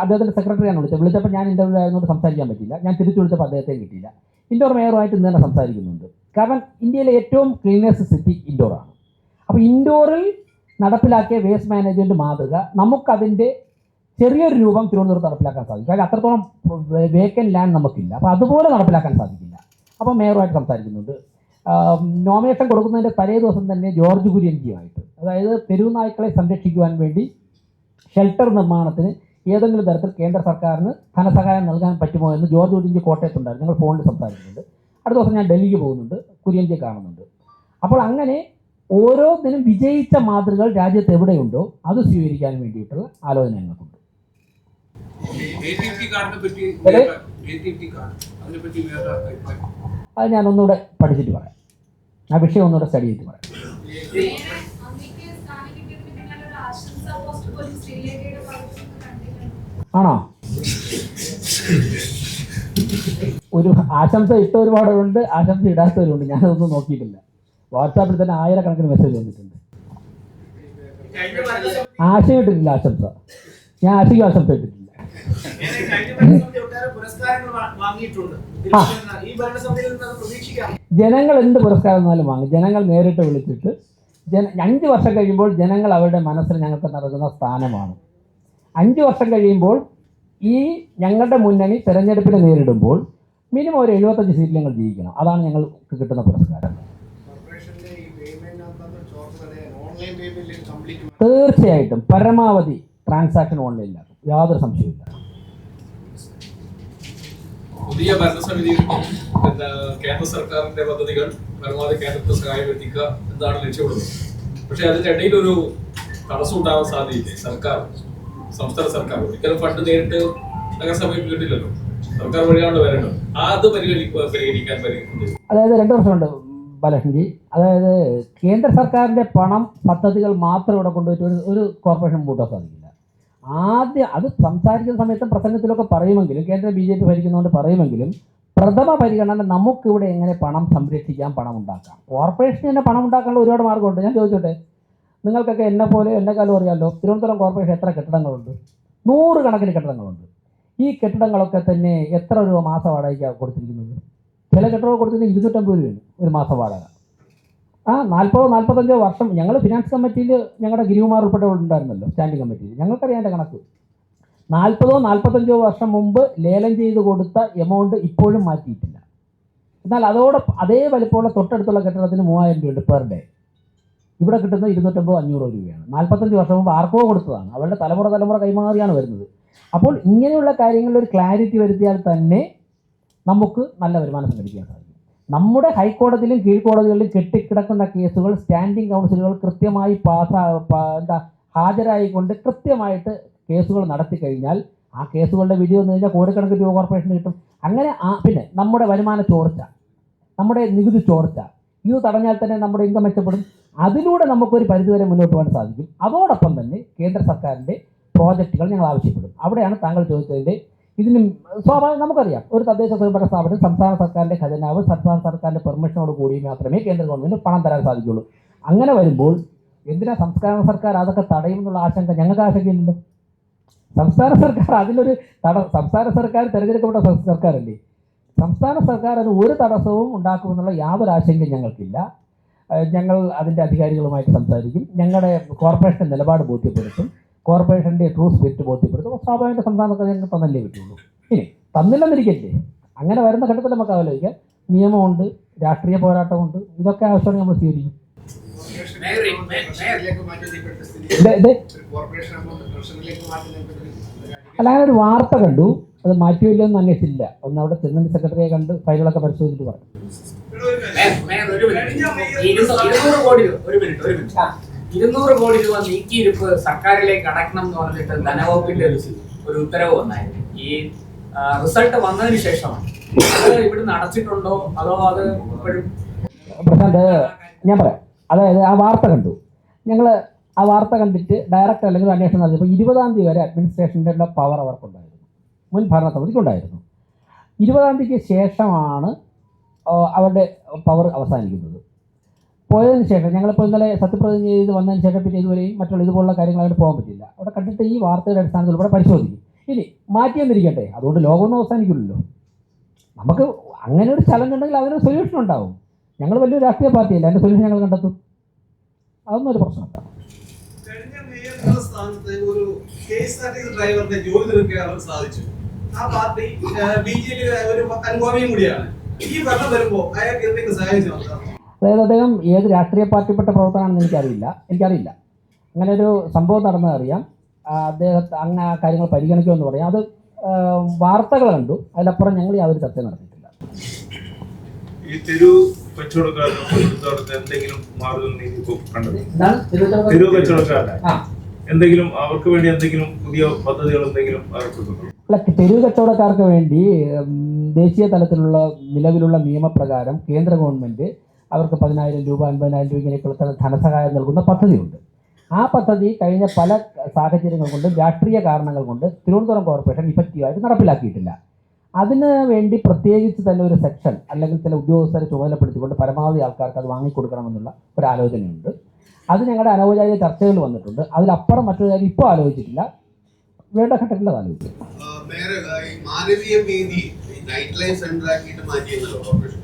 അദ്ദേഹത്തിൻ്റെ സെക്രട്ടറിയാണ് വിളിച്ചപ്പോൾ ഞാൻ ഇൻ്റർവ്യൂ ആയതുകൊണ്ട് സംസാരിക്കാൻ പറ്റില്ല. ഞാൻ തിരിച്ചു വിളിച്ചപ്പോൾ അദ്ദേഹത്തെ കിട്ടിയില്ല. ഇൻഡോർ മേയറുമായിട്ട് ഇന്ന് തന്നെ സംസാരിക്കുന്നുണ്ട്. കാരണം ഇന്ത്യയിലെ ഏറ്റവും ക്ലീനസ്റ്റ് സിറ്റി ഇൻഡോറാണ്. അപ്പോൾ ഇൻഡോറിൽ നടപ്പിലാക്കിയ വേസ്റ്റ് മാനേജ്മെൻറ്റ് മാതൃക നമുക്കതിൻ്റെ ചെറിയൊരു രൂപം തിരുവനന്തപുരത്ത് നടപ്പിലാക്കാൻ സാധിക്കും. കാരണം അത്രത്തോളം വേക്കൻറ്റ് ലാൻഡ് നമുക്കില്ല. അപ്പോൾ അതുപോലെ നടപ്പിലാക്കാൻ സാധിക്കില്ല. അപ്പോൾ മേയറുമായിട്ട് സംസാരിക്കുന്നുണ്ട്. നോമിനേഷൻ കൊടുക്കുന്നതിൻ്റെ തലേ ദിവസം തന്നെ ജോർജ് കുര്യൻജിയുമായിട്ട്, അതായത് തെരുവ് നായ്ക്കളെ സംരക്ഷിക്കുവാൻ വേണ്ടി ഷെൽട്ടർ നിർമ്മാണത്തിന് ഏതെങ്കിലും തരത്തിൽ കേന്ദ്ര സർക്കാരിന് ധനസഹായം നൽകാൻ പറ്റുമോ എന്ന് ജോർജ് കുര്യൻജി കോട്ടയത്തുണ്ടായിരുന്നു. ഞങ്ങൾ ഫോണിൽ സംസാരിക്കുന്നുണ്ട്. അടുത്ത ദിവസം ഞാൻ ഡൽഹിക്ക് പോകുന്നുണ്ട്, കുര്യൻജിയെ കാണുന്നുണ്ട്. അപ്പോൾ അങ്ങനെ ഓരോന്നിനും വിജയിച്ച മാതൃകകൾ രാജ്യത്ത് എവിടെയുണ്ടോ അത് സ്വീകരിക്കാൻ വേണ്ടിയിട്ടുള്ള ആലോചന ഞങ്ങൾക്കുണ്ട്. അത് ഞാൻ ഒന്നുകൂടെ പഠിച്ചിട്ട് പറയാം. ആ വിഷയം ഒന്നുകൂടെ സ്റ്റഡി ചെയ്തിട്ട് പറയാം. ആണോ? ഒരു ആശംസ ഇട്ട ഒരുപാടുണ്ട്, ആശംസ ഇടാത്തവരുണ്ട്. ഞാനതൊന്നും നോക്കിയിട്ടില്ല. വാട്സാപ്പിൽ തന്നെ 1000കണക്കിന് മെസ്സേജ് വന്നിട്ടുണ്ട്. ആശയം ഇട്ടിട്ടില്ല ആശംസ. ഞാൻ ആശയ്ക്കും ആശംസ ഇട്ടിട്ടില്ല. ജനങ്ങൾ എന്ത് പുരസ്കാരം എന്നാലും വാങ്ങും. ജനങ്ങൾ നേരിട്ട് വിളിച്ചിട്ട് 5 വർഷം കഴിയുമ്പോൾ ജനങ്ങൾ അവരുടെ മനസ്സിൽ ഞങ്ങൾക്ക് നൽകുന്ന സ്ഥാനമാണ്. 5 വർഷം കഴിയുമ്പോൾ ഈ ഞങ്ങളുടെ മുന്നണി തെരഞ്ഞെടുപ്പിനെ നേരിടുമ്പോൾ മിനിമം ഒരു 75 സീറ്റിൽ ഞങ്ങൾ ജയിക്കണം. അതാണ് ഞങ്ങൾക്ക് കിട്ടുന്ന പുരസ്കാരം. തീർച്ചയായിട്ടും പരമാവധി ട്രാൻസാക്ഷൻ ഓൺലൈനിലാക്കും, യാതൊരു സംശയമില്ല. പുതിയ ഭരണസമിതി കേന്ദ്ര സർക്കാരിന്റെ പദ്ധതികൾ പരമാവധി കേന്ദ്രത്തെ സഹായം എത്തിക്കുക എന്നാണ് ലക്ഷ്യമിടുന്നത്. പക്ഷെ അതിന്റെ ഇടയിൽ ഒരു തടസ്സം ഉണ്ടാവാൻ സാധ്യതയില്ലേ? സംസ്ഥാന സർക്കാർ ഒരിക്കലും ഫണ്ട് നേരിട്ട് നഗരസഭയ്ക്ക് കിട്ടില്ലല്ലോ, സർക്കാർ വഴിയാണ് വരേണ്ടത്. അത് പരിഹരിക്കാൻ പറ്റും. അതായത് 2 വർഷമുണ്ട് ബാലകൃഷ്ണൻജി. അതായത് കേന്ദ്ര സർക്കാരിൻ്റെ പണം പദ്ധതികൾ മാത്രം ഇവിടെ കൊണ്ടുപോയിട്ട് ഒരു കോർപ്പറേഷൻ കൂട്ടാൻ സാധിക്കില്ല. ആദ്യം അത് സംസാരിക്കുന്ന സമയത്തും പ്രസംഗത്തിലൊക്കെ പറയുമെങ്കിലും, കേന്ദ്ര BJP ഭരിക്കുന്നതുകൊണ്ട് പറയുമെങ്കിലും, പ്രഥമ പരിഗണന നമുക്കിവിടെ എങ്ങനെ പണം സംരക്ഷിക്കാം, പണം ഉണ്ടാക്കാം. കോർപ്പറേഷന് തന്നെ പണം ഉണ്ടാക്കാനുള്ള ഒരുപാട് മാർഗ്ഗമുണ്ട്. ഞാൻ ചോദിച്ചോട്ടെ, നിങ്ങൾക്കൊക്കെ എന്നെക്കാളും അറിയാമല്ലോ, തിരുവനന്തപുരം കോർപ്പറേഷൻ എത്ര കെട്ടിടങ്ങളുണ്ട്? 100 കണക്കിന് കെട്ടിടങ്ങളുണ്ട്. ഈ കെട്ടിടങ്ങളൊക്കെ തന്നെ എത്ര രൂപ മാസ വാടകയ്ക്കാണ് കൊടുത്തിരിക്കുന്നത്? ചില കെട്ടിടങ്ങൾ കൊടുത്തിരുന്നത് 250 രൂപയാണ് ഒരു മാസം വാടക. 40-45 വർഷം ഞങ്ങൾ ഫിനാൻസ് കമ്മിറ്റിയിൽ ഞങ്ങളുടെ ഗിരികുമാർ ഉൾപ്പെടെ ഉണ്ടായിരുന്നല്ലോ, സ്റ്റാൻഡിംഗ് കമ്മിറ്റിയിൽ. ഞങ്ങൾക്കറിയാം എൻ്റെ കണക്ക്. 40-45 വർഷം മുമ്പ് ലേലം ചെയ്ത് കൊടുത്ത എമൗണ്ട് ഇപ്പോഴും മാറ്റിയിട്ടില്ല. എന്നാൽ അതേ വലിപ്പമുള്ള തൊട്ടടുത്തുള്ള കെട്ടിടത്തിന് 3000 രൂപയുണ്ട് പെർ ഡേ. ഇവിടെ കിട്ടുന്നത് 250-500 രൂപയാണ്. 45 വർഷം മുമ്പ് ആർക്കോ കൊടുത്തതാണ്. അവരുടെ തലമുറ കൈമാറിയാണ് വരുന്നത്. അപ്പോൾ ഇങ്ങനെയുള്ള കാര്യങ്ങളിൽ ഒരു ക്ലാരിറ്റി വരുത്തിയാൽ തന്നെ നമുക്ക് നല്ല വരുമാനം സംഘടിപ്പിക്കാൻ സാധിക്കും. നമ്മുടെ ഹൈക്കോടതിയിലും കീഴ്ക്കോടതികളിലും കെട്ടിക്കിടക്കുന്ന കേസുകൾ സ്റ്റാൻഡിംഗ് കൗൺസിലുകൾ കൃത്യമായി ഹാജരായിക്കൊണ്ട് കൃത്യമായിട്ട് കേസുകൾ നടത്തി കഴിഞ്ഞാൽ ആ കേസുകളുടെ വിധി വന്നു കഴിഞ്ഞാൽ കോടിക്കണക്കിന് രൂപ കോർപ്പറേഷന് കിട്ടും. അങ്ങനെ പിന്നെ നമ്മുടെ വരുമാന ചോർച്ച, നമ്മുടെ നികുതി ചോർച്ച ഇത് തടഞ്ഞാൽ തന്നെ നമ്മുടെ ഇൻകം മെച്ചപ്പെടും. അതിലൂടെ നമുക്കൊരു പരിധിവരെ മുന്നോട്ട് പോകാൻ സാധിക്കും. അതോടൊപ്പം തന്നെ കേന്ദ്ര സർക്കാരിൻ്റെ പ്രോജക്റ്റുകൾ ഞങ്ങൾ ആവശ്യപ്പെടും. അവിടെയാണ് താങ്കൾ ചോദിച്ചതിൻ്റെ ഇതിനും സ്വാഭാവികം. നമുക്കറിയാം, ഒരു തദ്ദേശ സ്വയംഭരണ സ്ഥാപനം സംസ്ഥാന സർക്കാരിൻ്റെ ഖജനാവ് സംസ്ഥാന സർക്കാരിൻ്റെ പെർമിഷനോട് കൂടി മാത്രമേ കേന്ദ്ര ഗവൺമെൻറ് പണം തരാൻ സാധിക്കുകയുള്ളൂ. അങ്ങനെ വരുമ്പോൾ എന്തിനാ സംസ്ഥാന സർക്കാർ അതൊക്കെ തടയുമെന്നുള്ള ആശങ്ക? ഞങ്ങൾക്ക് ആശങ്കയില്ലല്ലോ. സംസ്ഥാന സർക്കാർ അതിലൊരു സംസ്ഥാന സർക്കാർ തിരഞ്ഞെടുക്കപ്പെട്ട സർക്കാരല്ലേ. സംസ്ഥാന സർക്കാർ അത് ഒരു തടസ്സവും ഉണ്ടാക്കുമെന്നുള്ള യാതൊരു ആശങ്കയും ഞങ്ങൾക്കില്ല. ഞങ്ങൾ അതിൻ്റെ അധികാരികളുമായിട്ട് സംസാരിക്കും. ഞങ്ങളുടെ കോർപ്പറേഷൻ്റെ നിലപാട് ബോധ്യപ്പെടുത്തും. കോർപ്പറേഷൻ്റെ ട്രൂ സ്പിരിറ്റ് ബോധ്യപ്പെടുത്തും. സ്വാഭാവിക സംസ്ഥാന സർക്കാർ ഞങ്ങൾക്ക് തന്നല്ലേ പറ്റുള്ളൂ. ഇനി തന്നില്ലെന്നിരിക്കല്ലേ, അങ്ങനെ വരുന്ന ഘട്ടത്തിൽ നമുക്ക് ആലോചിക്കാം. നിയമമുണ്ട്, രാഷ്ട്രീയ പോരാട്ടമുണ്ട്, ഇതൊക്കെ ആവശ്യമാണ് നമ്മൾ സ്വീകരിക്കും. അല്ല, അങ്ങനെ ഒരു വാർത്ത കണ്ടു, അത് മാറ്റിയില്ലെന്ന് അന്വേഷിച്ചില്ല. ഒന്ന് അവിടെ ചെന്ന സെക്രട്ടറിയെ കണ്ട് ഫയലുകളൊക്കെ പരിശോധിച്ചിട്ട് പറഞ്ഞു. 200 കോടി രൂപ നീക്കിയിരിപ്പ് സർക്കാരിലേക്ക് അടയ്ക്കണം എന്ന് പറഞ്ഞിട്ട് ധനവകുപ്പിന്റെ ഒരു ഉത്തരവ് വന്നായിരുന്നു. ഈ റിസൾട്ട് വന്നതിന് ശേഷം അത് ഇവിടുന്ന് അടച്ചിട്ടുണ്ടോ അതോ അത് ഇപ്പോഴും? പ്രശാന്ത്, ഞാൻ പറയാം. അതായത് ആ വാർത്ത കണ്ടു. ഞങ്ങൾ ആ വാർത്ത കണ്ടിട്ട് ഡയറക്റ്റ് അല്ലെങ്കിൽ അന്വേഷണം നടത്തിയപ്പോൾ 20-ാം തീയതി വരെ അഡ്മിനിസ്ട്രേഷൻ്റെ പവർ അവർക്കുണ്ടായിരുന്നു, മുൻ ഭരണസമിതിക്കുണ്ടായിരുന്നു. 20-ാം തീയതിക്ക് ശേഷമാണ് അവരുടെ പവർ അവസാനിക്കുന്നത്. പോയതിന് ശേഷം ഞങ്ങളിപ്പോൾ ഇന്നലെ സത്യപ്രതിജ്ഞ ചെയ്ത് വന്നതിന് ശേഷം പിന്നെ ഇതുവരെയും മറ്റുള്ള ഇതുപോലുള്ള കാര്യങ്ങളായിട്ട് പോകാൻ പറ്റില്ല. അവിടെ കണ്ടിട്ട് ഈ വാർത്തയുടെ അടിസ്ഥാനത്തിൽ ഇവിടെ പരിശോധിക്കും. ഇനി മാറ്റിയെന്നിരിക്കട്ടെ, അതുകൊണ്ട് ലോകമൊന്നും അവസാനിക്കില്ലല്ലോ. നമുക്ക് അങ്ങനെ ഒരു ചലഞ്ച് ഉണ്ടെങ്കിൽ അതിനൊരു സൊല്യൂഷൻ ഉണ്ടാവും. ഞങ്ങൾ വലിയൊരു രാഷ്ട്രീയ പാർട്ടിയല്ല, അതിൻ്റെ സൊല്യൂഷൻ ഞങ്ങൾ കണ്ടെത്തും. അതൊന്നും ഒരു പ്രശ്നമില്ല. കഴിഞ്ഞ മേയർ സ്ഥാനത്ത് ഒരു KSRTC ഡ്രൈവറിന്റെ ജോലി തീർക്കാൻ സാധിച്ചു. ആ പാർട്ടി BJP ഒരു അനുഭാവിയും കൂടിയാണ്. ഈ ഭരണം വരുമ്പോൾ അയാൾക്ക് എന്തെങ്കിലും സഹായം ചെയ്യാം? അതായത് അദ്ദേഹം ഏത് രാഷ്ട്രീയ പാർട്ടിപ്പെട്ട പ്രവർത്തനമാണെന്ന് എനിക്കറിയില്ല. അങ്ങനെ ഒരു സംഭവം നടന്നതറിയാം. അദ്ദേഹത്തെ അങ്ങനെ ആ കാര്യങ്ങൾ പരിഗണിക്കുമെന്ന് പറയാം. അത് വാർത്തകൾ കണ്ടു, അതിലപ്പുറം ഞങ്ങൾ യാതൊരു ചർച്ച നടത്തിയിട്ടില്ല. ഈ തെരു കച്ചവടക്കാരുടെ എന്തെങ്കിലും മാർഗം തെരു കച്ചവടക്കാരുടെ എന്തെങ്കിലും അവർക്ക് വേണ്ടി എന്തെങ്കിലും പുതിയ പദ്ധതികൾ എന്തെങ്കിലും അല്ല, തെരുവ് കച്ചവടക്കാർക്ക് വേണ്ടി ദേശീയ തലത്തിലുള്ള നിലവിലുള്ള നിയമപ്രകാരം കേന്ദ്ര ഗവൺമെൻറ് അവർക്ക് 10,000 രൂപ 50,000 രൂപ ഇങ്ങനെയൊക്കെയുള്ള ധനസഹായം നൽകുന്ന പദ്ധതിയുണ്ട്. ആ പദ്ധതി കഴിഞ്ഞ പല സാഹചര്യങ്ങൾ കൊണ്ടും രാഷ്ട്രീയ കാരണങ്ങൾ കൊണ്ട് തിരുവനന്തപുരം കോർപ്പറേഷൻ ഇഫക്റ്റീവായിട്ട് നടപ്പിലാക്കിയിട്ടില്ല. അതിന് വേണ്ടി പ്രത്യേകിച്ച് തന്നെ ഒരു സെക്ഷൻ അല്ലെങ്കിൽ ചില ഉദ്യോഗസ്ഥരെ ചുമതലപ്പെടുത്തിക്കൊണ്ട് പരമാവധി ആൾക്കാർക്ക് അത് വാങ്ങിക്കൊടുക്കണമെന്നുള്ള ഒരു ആലോചനയുണ്ട്. അത് ഞങ്ങളുടെ അനൗപചാരിക ചർച്ചകൾ വന്നിട്ടുണ്ട്. അതിലപ്പുറം മറ്റൊരു കാര്യം ഇപ്പോൾ ആലോചിച്ചിട്ടില്ല, വേണ്ട ഘട്ടത്തിൽ അത് ആലോചിക്കും. മാനവീയ വേദി നൈറ്റ് ലൈഫ് സെന്റർ ആക്കിയിട്ട് മാറ്റിയെന്നല്ലോ കോർപ്പറേഷൻ.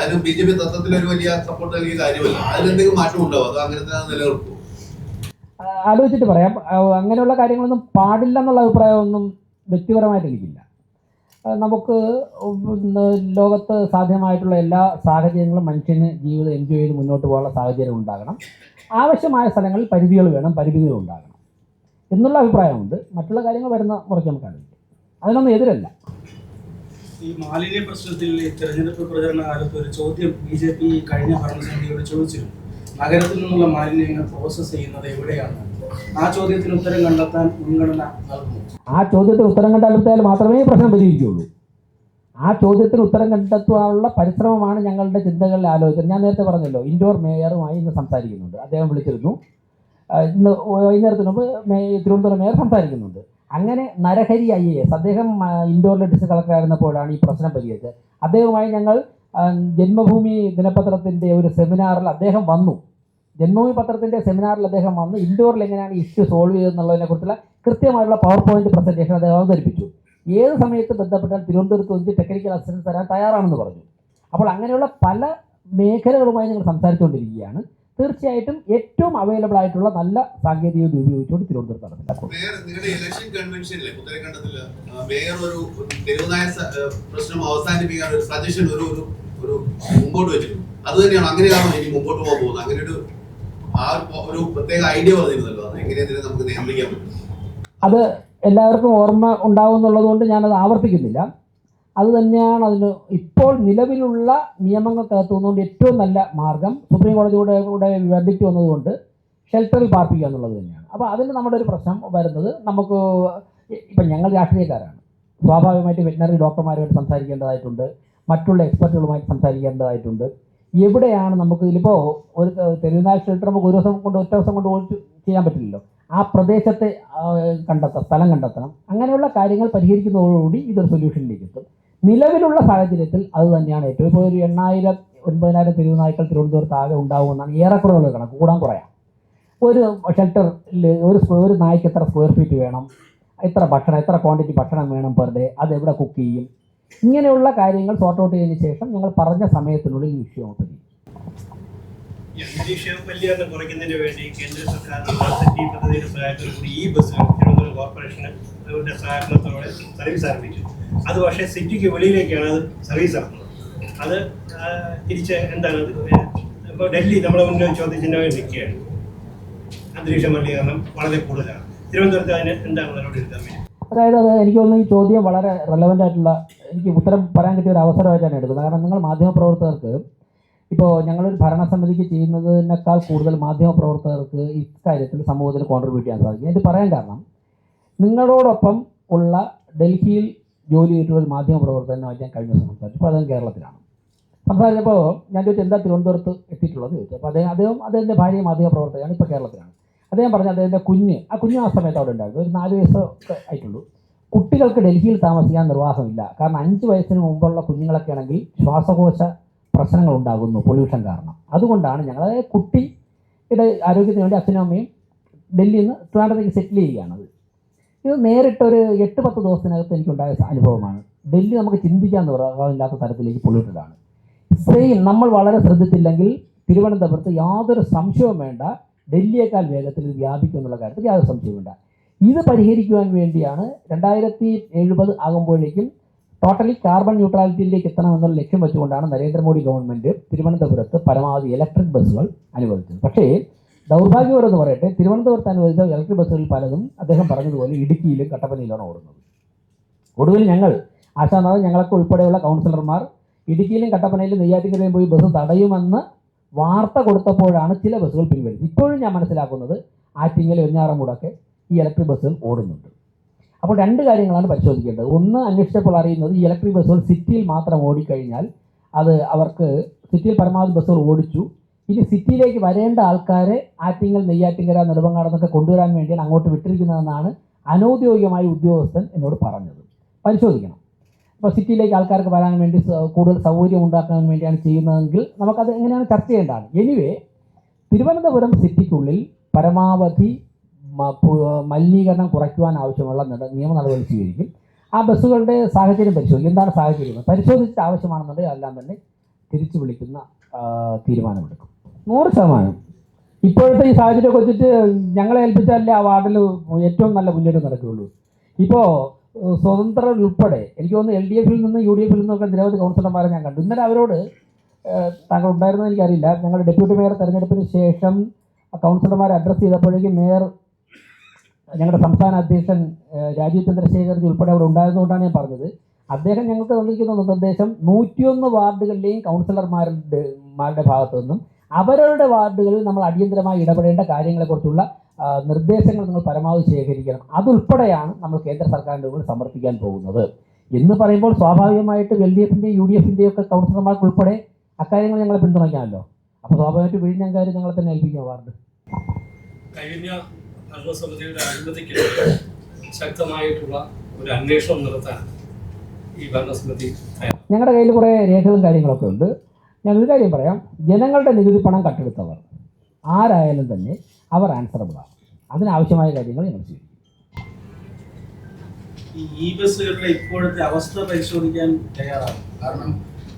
അതിന് BJP തത്വത്തിൽ ഒരു വലിയ സപ്പോർട്ട് നൽകിയ കാര്യമല്ല. അതിലെന്തെങ്കിലും മാറ്റം ഉണ്ടാവും? അത് അങ്ങനെ തന്നെ നിലനിർത്തും? ആലോചിച്ചിട്ട് പറയാം. അങ്ങനെയുള്ള കാര്യങ്ങളൊന്നും പാടില്ല എന്നുള്ള അഭിപ്രായമൊന്നും വ്യക്തിപരമായിട്ട് എനിക്കില്ല. നമുക്ക് ലോകത്ത് സാധ്യമായിട്ടുള്ള എല്ലാ സാഹചര്യങ്ങളും മനുഷ്യന് ജീവിതം എൻജോയ് ചെയ്ത് മുന്നോട്ട് പോകാനുള്ള സാഹചര്യം ഉണ്ടാകണം. ആവശ്യമായ സ്ഥലങ്ങളിൽ പരിധികൾ വേണം, പരിമിതികൾ ഉണ്ടാകണം എന്നുള്ള അഭിപ്രായമുണ്ട്. മറ്റുള്ള കാര്യങ്ങൾ വരുന്ന മുറയ്ക്ക് നമുക്ക് ആലോചിക്കാം. അതിനൊന്നും എതിരല്ല. ഈ മാലിന്യ പ്രശ്നത്തിൽ തെരഞ്ഞെടുപ്പ് പ്രചരണ കാലത്ത് ഒരു ചോദ്യം BJP കഴിഞ്ഞ ഭരണസമിതിയോട് ചോദിച്ചിരുന്നു. നഗരത്തിൽ നിന്നുള്ള മാലിന്യങ്ങൾ പ്രോസസ്സ് ചെയ്യുന്നത് എവിടെയാണ്? ആ ചോദ്യത്തിന് ഉത്തരം കണ്ടെത്താൻ മുൻഗണന നൽകുന്നു. ആ ചോദ്യത്തിന് ഉത്തരം കണ്ടെത്തിയാൽ മാത്രമേ പ്രശ്നം പരിഹരിക്കുകയുള്ളൂ. ആ ചോദ്യത്തിന് ഉത്തരം കണ്ടെത്താനുള്ള പരിശ്രമമാണ് ഞങ്ങളുടെ ചിന്തകളിൽ ആലോചിച്ചത്. ഞാൻ നേരത്തെ പറഞ്ഞല്ലോ, ഇൻഡോർ മേയറുമായി ഇന്ന് സംസാരിക്കുന്നുണ്ട്. അദ്ദേഹം വിളിച്ചിരുന്നു. ഇന്ന് വൈകുന്നേരത്തിന് മുമ്പ് തിരുവനന്തപുരം മേയർ സംസാരിക്കുന്നുണ്ട്. അങ്ങനെ നരഹരി IAS അദ്ദേഹം ഇൻഡോറിലെ ഡിസ്ട്രിക്ട് കളക്ടറായിരുന്നപ്പോഴാണ് ഈ പ്രശ്നം പരിഹരിച്ചത്. അദ്ദേഹവുമായി ഞങ്ങൾ ജന്മഭൂമി ദിനപത്രത്തിൻ്റെ ഒരു സെമിനാറിൽ അദ്ദേഹം വന്നു. ജന്മഭൂമി പത്രത്തിൻ്റെ സെമിനാറിൽ അദ്ദേഹം വന്ന് ഇൻഡോറിൽ എങ്ങനെയാണ് ഇഷ്യൂ സോൾവ് ചെയ്തതെന്നുള്ളതിനെ കുറിച്ചുള്ള കൃത്യമായിട്ടുള്ള പവർ പോയിന്റ് പ്രസൻറ്റേഷൻ അദ്ദേഹം അവതരിപ്പിച്ചു. ഏത് സമയത്ത് ബന്ധപ്പെട്ടാൽ തിരുവനന്തപുരത്ത് വെച്ച് ടെക്നിക്കൽ അസിസ്റ്റൻസ് തരാൻ തയ്യാറാണെന്ന് പറഞ്ഞു. അപ്പോൾ അങ്ങനെയുള്ള പല മേഖലകളുമായി ഞങ്ങൾ സംസാരിച്ചുകൊണ്ടിരിക്കുകയാണ്. തീർച്ചയായിട്ടും ഏറ്റവും അവൈലബിൾ ആയിട്ടുള്ള നല്ല സാങ്കേതിക വിദ്യ ഉപയോഗിച്ചുകൊണ്ട് തിരുവനന്തപുരത്ത് നടപ്പിലാക്കും. നിങ്ങളുടെ ഇലക്ഷൻ കൺവെൻഷനിലെ ഉത്തരകണ്ഠത്തിൽ മേയർ ഒരു തെരുവുനായ പ്രശ്നം അവസാനിപ്പിക്കാൻ ഒരു സജഷൻ ഒരു മുമ്പോട്ട് വെച്ചിരുന്നു. അത് തന്നെയാണ്, അങ്ങനെയാണോ ഇനി മുമ്പോട്ട് പോകാൻ പോകുന്നത്? അങ്ങനെ ഒരു പ്രത്യേക ഐഡിയ പറഞ്ഞിരുന്നല്ലോ, അത് എങ്ങനെയാണ് നമുക്ക് നിയന്ത്രിക്കാൻ പറ്റും? അത് എല്ലാവർക്കും ഓർമ്മ ഉണ്ടാവും എന്നുള്ളതുകൊണ്ട് ഞാനത് ആവർത്തിക്കുന്നില്ല. അത് തന്നെയാണ് അതിന് ഇപ്പോൾ നിലവിലുള്ള നിയമങ്ങൾക്കകത്തുനിന്നുകൊണ്ട് ഏറ്റവും നല്ല മാർഗം. സുപ്രീം കോടതിയുടെ വെർഡിക്റ്റ് വന്നതുകൊണ്ട് ഷെൽട്ടറിൽ പാർപ്പിക്കുക എന്നുള്ളത് തന്നെയാണ്. അപ്പോൾ അതിന് നമ്മുടെ ഒരു പ്രശ്നം വരുന്നത്, നമുക്ക് ഇപ്പം ഞങ്ങൾ രാഷ്ട്രീയക്കാരാണ്, സ്വാഭാവികമായിട്ട് വെറ്റിനറി ഡോക്ടർമാരുമായിട്ട് സംസാരിക്കേണ്ടതായിട്ടുണ്ട്, മറ്റുള്ള എക്സ്പെർട്ടുകളുമായിട്ട് സംസാരിക്കേണ്ടതായിട്ടുണ്ട്. എവിടെയാണ് നമുക്ക് ഇതിലിപ്പോൾ ഒരു തെരുവുനായ ഷെൽട്ടർ നമുക്ക് ഒറ്റ ദിവസം കൊണ്ട് ചെയ്യാൻ പറ്റില്ലല്ലോ. ആ പ്രദേശത്തെ സ്ഥലം കണ്ടെത്തണം. അങ്ങനെയുള്ള കാര്യങ്ങൾ പരിഹരിക്കുന്നതോടുകൂടി ഇതൊരു സൊല്യൂഷനിലേക്ക് എത്തും. നിലവിലുള്ള സാഹചര്യത്തിൽ അത് തന്നെയാണ് ഏറ്റവും. ഇപ്പോൾ ഒരു 8,000-9,000 തെരുവുനായ്ക്കൾ തിരുവനന്തപുരത്ത് ആകെ ഉണ്ടാകുമെന്നാണ് ഏറെക്കുറവുള്ള കണക്ക്, കൂടാൻ കുറയാം. ഒരു ഷെൽട്ടറിൽ ഒരു നായ്ക്ക് എത്ര സ്ക്വയർ ഫീറ്റ് വേണം, എത്ര ഭക്ഷണം, എത്ര ക്വാണ്ടിറ്റി ഭക്ഷണം വേണം പെർ ഡേ, അതെവിടെ കുക്ക് ചെയ്യും, ഇങ്ങനെയുള്ള കാര്യങ്ങൾ സോർട്ട് ഔട്ട് ചെയ്തതിന് ശേഷം ഞങ്ങൾ പറഞ്ഞ സമയത്തിനുള്ളിൽ ഈ വിഷയം ഒത്തുകയും. അന്തരീക്ഷ മലിനീകരണം കുറയ്ക്കുന്നതിന് വേണ്ടി കേന്ദ്ര സർക്കാർ പദ്ധതിയുടെ സഹായത്തോടുകൂടി ഈ ബസ്സുകൾ തിരുവനന്തപുരം കോർപ്പറേഷന് അവരുടെ സഹകരണത്തോടെ സർവീസ് ആരംഭിച്ചു. അത് പക്ഷേ സിറ്റിക്ക് വെളിയിലേക്കാണ് അത് സർവീസ് നടത്തുന്നത്. അത് തിരിച്ച് എന്താണ്, ഇപ്പോൾ ഡൽഹി നമ്മുടെ മുന്നിൽ ചോദ്യചിഹ്നമായി നിൽക്കുകയാണ്. അന്തരീക്ഷ മലിനീകരണം വളരെ കൂടുതലാണ്. തിരുവനന്തപുരത്ത് അതിന് എന്താണ് നടപടി എടുക്കാൻ വേണ്ടി? അതായത് എനിക്ക് തോന്നുന്നു ഈ ചോദ്യം വളരെ റെലവൻ്റ് ആയിട്ടുള്ള, എനിക്ക് ഉത്തരം പറയാൻ കിട്ടിയ ഒരു അവസരമായിട്ടാണ് എടുക്കുന്നത്. കാരണം നിങ്ങൾ മാധ്യമപ്രവർത്തകർക്ക് ഇപ്പോൾ ഞങ്ങളൊരു ഭരണസമിതിക്ക് ചെയ്യുന്നതിനേക്കാൾ കൂടുതൽ മാധ്യമപ്രവർത്തകർക്ക് ഇക്കാര്യത്തിൽ സമൂഹത്തിൽ കോൺട്രിബ്യൂട്ട് ചെയ്യാൻ സാധിക്കും. ഇത് പറയാൻ കാരണം, നിങ്ങളോടൊപ്പം ഉള്ള ഡൽഹിയിൽ ജോലി ചെയ്തിട്ടുള്ള ഒരു മാധ്യമപ്രവർത്തകനുമായിട്ട് ഞാൻ കഴിഞ്ഞ ദിവസം സംസാരിച്ചു. അപ്പോൾ അദ്ദേഹം കേരളത്തിലാണ് സംസാരിച്ചപ്പോൾ ഞാൻ ചോദിച്ചു എന്താ തിരുവനന്തപുരത്ത് എത്തിയിട്ടുള്ളത് ചോദിച്ചു. അപ്പോൾ അദ്ദേഹത്തിൻ്റെ ഭാര്യ മാധ്യമപ്രവർത്തകയാണ്, ഇപ്പോൾ കേരളത്തിലാണ്. അദ്ദേഹം പറഞ്ഞു അദ്ദേഹത്തിൻ്റെ കുഞ്ഞ് ആ സമയത്ത് അവിടെ ഉണ്ടായിരുന്നു. ഒരു 4 വയസ്സൊക്കെ ആയിട്ടുള്ളൂ. കുട്ടികൾക്ക് ഡൽഹിയിൽ താമസിക്കാൻ നിർവാഹമില്ല. കാരണം 5 വയസ്സിന് മുമ്പുള്ള കുഞ്ഞുങ്ങളൊക്കെ ആണെങ്കിൽ ശ്വാസകോശ പ്രശ്നങ്ങൾ ഉണ്ടാകുന്നു പൊല്യൂഷൻ കാരണം. അതുകൊണ്ടാണ് ഞങ്ങൾ, അതായത് കുട്ടിയുടെ ആരോഗ്യത്തിന് വേണ്ടി അച്ഛനും അമ്മയും ഡൽഹിയിൽ നിന്ന് ട്രിവാൻഡ്രത്തേക്ക് സെറ്റിൽ ചെയ്യുകയാണത്. ഇത് നേരിട്ടൊരു 8-10 ദിവസത്തിനകത്ത് എനിക്കുണ്ടായ അനുഭവമാണ്. ഡൽഹി നമുക്ക് ചിന്തിക്കാൻ നിർവാഹമില്ലാത്ത തരത്തിലേക്ക് പൊല്യൂട്ടഡാണ്. സെയിം നമ്മൾ വളരെ ശ്രദ്ധിച്ചില്ലെങ്കിൽ തിരുവനന്തപുരത്ത് യാതൊരു സംശയവും വേണ്ട, ഡൽഹിയേക്കാൾ വേഗത്തിൽ ഇത് വ്യാപിക്കും എന്നുള്ള കാര്യത്തിൽ യാതൊരു സംശയവും വേണ്ട. ഇത് പരിഹരിക്കുവാൻ വേണ്ടിയാണ് 2070 ആകുമ്പോഴേക്കും ടോട്ടലി കാർബൺ ന്യൂട്രാലിറ്റിയിലേക്ക് എത്തണമെന്നുള്ള ലക്ഷ്യം വെച്ചുകൊണ്ടാണ് നരേന്ദ്രമോദി ഗവൺമെൻറ് തിരുവനന്തപുരത്ത് പരമാവധി ഇലക്ട്രിക് ബസ്സുകൾ അനുവദിച്ചത്. പക്ഷേ ദൗർഭാഗ്യപരമെന്ന് പറയട്ടെ, തിരുവനന്തപുരത്ത് അനുവദിച്ച ഇലക്ട്രിക് ബസ്സുകൾ പലതും അദ്ദേഹം പറഞ്ഞതുപോലെ ഇടുക്കിയിലും കട്ടപ്പനയിലാണ് ഓടുന്നത്. ഒടുവിൽ ഞങ്ങൾ ആശാനാഥ്, ഞങ്ങളൊക്കെ ഉൾപ്പെടെയുള്ള കൗൺസിലർമാർ ഇടുക്കിയിലും കട്ടപ്പനയിലും നെയ്യാറ്റിൻകരയിലും പോയി ബസ് തടയുമെന്ന് വാർത്ത കൊടുത്തപ്പോഴാണ് ചില ബസ്സുകൾ പിൻവലിച്ചത്. ഇപ്പോഴും ഞാൻ മനസ്സിലാക്കുന്നത് ആറ്റിങ്ങൽ, വെഞ്ഞാറമൂടൊക്കെ ഈ ഇലക്ട്രിക് ബസ്സുകൾ ഓടുന്നുണ്ട്. അപ്പോൾ 2 കാര്യങ്ങളാണ് പരിശോധിക്കേണ്ടത്. ഒന്ന്, അന്വേഷിച്ചപ്പോൾ അറിയുന്നത് ഈ ഇലക്ട്രിക് ബസ്സുകൾ സിറ്റിയിൽ മാത്രം ഓടിക്കഴിഞ്ഞാൽ അത് അവർക്ക് സിറ്റിയിൽ പരമാവധി ബസ്സുകൾ ഓടിച്ചു. ഇനി സിറ്റിയിലേക്ക് വരേണ്ട ആൾക്കാരെ ആറ്റിങ്ങൽ, നെയ്യാറ്റിൻകര, നെടുമങ്ങാട് എന്നൊക്കെ കൊണ്ടുവരാൻ വേണ്ടിയാണ് അങ്ങോട്ട് വിട്ടിരിക്കുന്നതെന്നാണ് അനൗദ്യോഗികമായി ഉദ്യോഗസ്ഥൻ എന്നോട് പറഞ്ഞത്. പരിശോധിക്കണം. ഇപ്പോൾ സിറ്റിയിലേക്ക് ആൾക്കാർക്ക് വരാൻ വേണ്ടി കൂടുതൽ സൗകര്യം ഉണ്ടാക്കാൻ വേണ്ടിയാണ് ചെയ്യുന്നതെങ്കിൽ നമുക്കത് എങ്ങനെയാണ് ചർച്ച ചെയ്യേണ്ടതാണ്. എനിവേ, തിരുവനന്തപുരം സിറ്റിക്കുള്ളിൽ പരമാവധി മലിനീകരണം കുറയ്ക്കുവാൻ ആവശ്യമുള്ള നിയമ നടപടി സ്വീകരിക്കും. ആ ബസ്സുകളുടെ സാഹചര്യം പരിശോധിക്കും. എന്താണ് സാഹചര്യം പരിശോധിച്ചിട്ട് ആവശ്യമാണെന്നുണ്ടെങ്കിൽ അതെല്ലാം തന്നെ തിരിച്ചു വിളിക്കുന്ന തീരുമാനമെടുക്കും. 100%. ഇപ്പോഴത്തെ ഈ സാഹചര്യമൊക്കെ വെച്ചിട്ട് ഞങ്ങളെ ഏൽപ്പിച്ചാലേ ആ വാർഡിൽ ഏറ്റവും നല്ല മുന്നേറ്റം നടക്കുകയുള്ളൂ. ഇപ്പോൾ സ്വതന്ത്രർ ഉൾപ്പെടെ എനിക്ക് തോന്നുന്നു LDFിൽ നിന്ന് UDFിൽ നിന്നൊക്കെ നിരവധി കൗൺസിലർമാരെ ഞാൻ കണ്ടു. ഇന്നലെ അവരോട് താങ്കൾ ഉണ്ടായിരുന്നത് എനിക്കറിയില്ല. ഞങ്ങളുടെ ഡെപ്യൂട്ടി മേയർ തെരഞ്ഞെടുപ്പിന് ശേഷം കൗൺസിലർമാരെ അഡ്രസ്സ് ചെയ്തപ്പോഴേക്കും മേയർ, ഞങ്ങളുടെ സംസ്ഥാന അധ്യക്ഷൻ രാജീവ് ചന്ദ്രശേഖർജി ഉൾപ്പെടെ അവിടെ ഉണ്ടായിരുന്നുകൊണ്ടാണ് ഞാൻ പറഞ്ഞത്. അദ്ദേഹം ഞങ്ങൾക്ക് തന്നിരിക്കുന്ന നിർദ്ദേശം 101 വാർഡുകളിലെയും കൗൺസിലർമാരുടെ ഭാഗത്തു നിന്നും അവരുടെ വാർഡുകളിൽ നമ്മൾ അടിയന്തരമായി ഇടപെടേണ്ട കാര്യങ്ങളെക്കുറിച്ചുള്ള നിർദ്ദേശങ്ങൾ നിങ്ങൾ പരമാവധി ശേഖരിക്കണം. അതുൾപ്പെടെയാണ് നമ്മൾ കേന്ദ്ര സർക്കാരിൻ്റെ മുന്നിൽ സമർപ്പിക്കാൻ പോകുന്നത് എന്ന് പറയുമ്പോൾ സ്വാഭാവികമായിട്ട് LDFിൻ്റെയും UDFിൻ്റെയും ഒക്കെ കൗൺസിലർമാർക്ക് ഉൾപ്പെടെ അക്കാര്യങ്ങൾ ഞങ്ങളെ പിന്തുണയ്ക്കാമല്ലോ. അപ്പോൾ സ്വാഭാവികമായിട്ട് വിഴിഞ്ഞ കാര്യം ഞങ്ങളെ തന്നെ ഏൽപ്പിക്കുക വാർഡ്. കഴിഞ്ഞ ഭരണസമിതിയുടെ അനുമതിക്ക് ശക്തമായിട്ടുള്ള ഒരു അന്വേഷണം നടത്താൻ ഈ ഭരണസമിതി ഞങ്ങളുടെ കയ്യിൽ കുറേ രേഖകളും കാര്യങ്ങളൊക്കെ ഉണ്ട്. ഞാനൊരു കാര്യം പറയാം, ജനങ്ങളുടെ നികുതി പണം കട്ടെടുത്തവർ ആരായാലും തന്നെ അവർ ആൻസറബിളാണ്. അതിനാവശ്യമായ കാര്യങ്ങൾ ഞങ്ങൾ ചെയ്യും. ഈ ബസ്സുകളുടെ ഇപ്പോഴത്തെ അവസ്ഥ പരിശോധിക്കാൻ തയ്യാറാണ്. കാരണം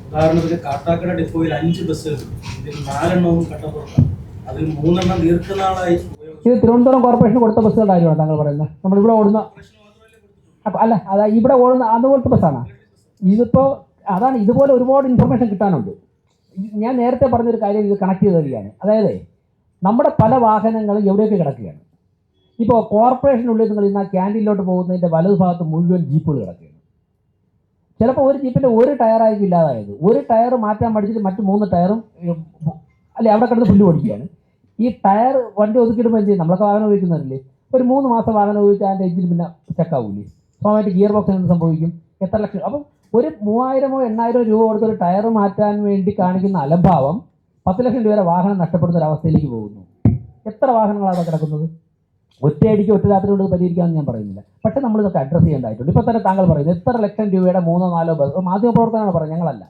ഉദാഹരണത്തിന് കാട്ടാക്കട ഡിപ്പോയിൽ 5 ബസ്സുകളുണ്ട്. ഇതിൽ 4 എണ്ണവും കട്ടപ്പുറത്താണ്. അതിൽ 3 എണ്ണം ദീർഘനാളായി. ഇത് തിരുവനന്തപുരം കോർപ്പറേഷൻ കൊടുത്ത ബസ്സുകളുടെ കാര്യമാണ് താങ്കൾ പറയുന്നത്. നമ്മളിവിടെ ഓടുന്ന അല്ല, അതാ ഇവിടെ ഓടുന്ന അതുപോലത്തെ ബസ്സാണ്. ഇതിപ്പോൾ അതാണ്, ഇതുപോലെ ഒരുപാട് ഇൻഫർമേഷൻ കിട്ടാനുണ്ട്. ഞാൻ നേരത്തെ പറഞ്ഞൊരു കാര്യം ഇത് കണക്ട് ചെയ്ത് തരികയാണ്. അതായത് നമ്മുടെ പല വാഹനങ്ങളും എവിടെയൊക്കെ കിടക്കുകയാണ്. ഇപ്പോൾ കോർപ്പറേഷനുള്ളിൽ നിങ്ങൾ ഇന്ന് ആ ക്യാൻറ്റീനിലോട്ട് പോകുന്നതിൻ്റെ വലതു ഭാഗത്ത് മുഴുവൻ ജീപ്പുകൾ കിടക്കുകയാണ്. ചിലപ്പോൾ ഒരു ജീപ്പിൻ്റെ ഒരു ടയറായിരിക്കും ഇല്ലാതായത്. ഒരു ടയർ മാറ്റാൻ പഠിച്ചിട്ട് മറ്റ് 3 ടയറും അല്ലെ അവിടെ കിടന്ന് പുല്ല് പൊടിക്കുകയാണ്. ഈ ടയർ വണ്ടി ഒതുക്കിയിടുമ്പോൾ എന്ത് ചെയ്യും? നമ്മളൊക്കെ വാഹനം ഉപയോഗിക്കുന്നവരില്ലേ, ഒരു 3 മാസം വാഹനം ഉപയോഗിച്ചാൽ അതിൻ്റെ എഞ്ചിൻ പിന്നെ ചെക്കാവൂലേ? സ്വാഭാവികമായിട്ട് ഗിയർ ബോക്സിന് എന്ത് സംഭവിക്കും? എത്ര ലക്ഷം? അപ്പം ഒരു 3000-ഓ 8000-ഓ രൂപ കൊടുത്തൊരു ടയർ മാറ്റാൻ വേണ്ടി കാണിക്കുന്ന അലംഭാവം 10 ലക്ഷം രൂപ വാഹനം നഷ്ടപ്പെടുന്ന ഒരു അവസ്ഥയിലേക്ക് പോകുന്നു. എത്ര വാഹനങ്ങളാണ് അവിടെ കിടക്കുന്നത്? ഒറ്റയടിക്ക് ഒറ്റ രാത്രി കൊണ്ട് പരിഹരിക്കാമെന്ന് ഞാൻ പറയുന്നില്ല. പക്ഷേ നമ്മളിതൊക്കെ അഡ്രസ്സ് ചെയ്യേണ്ടതായിട്ടുണ്ട്. ഇപ്പോൾ തന്നെ താങ്കൾ പറയുന്നത് എത്ര ലക്ഷം രൂപയുടെ 3-4 ബസ്, മാധ്യമപ്രവർത്തനമാണ് പറയുന്നത്, ഞങ്ങളല്ല.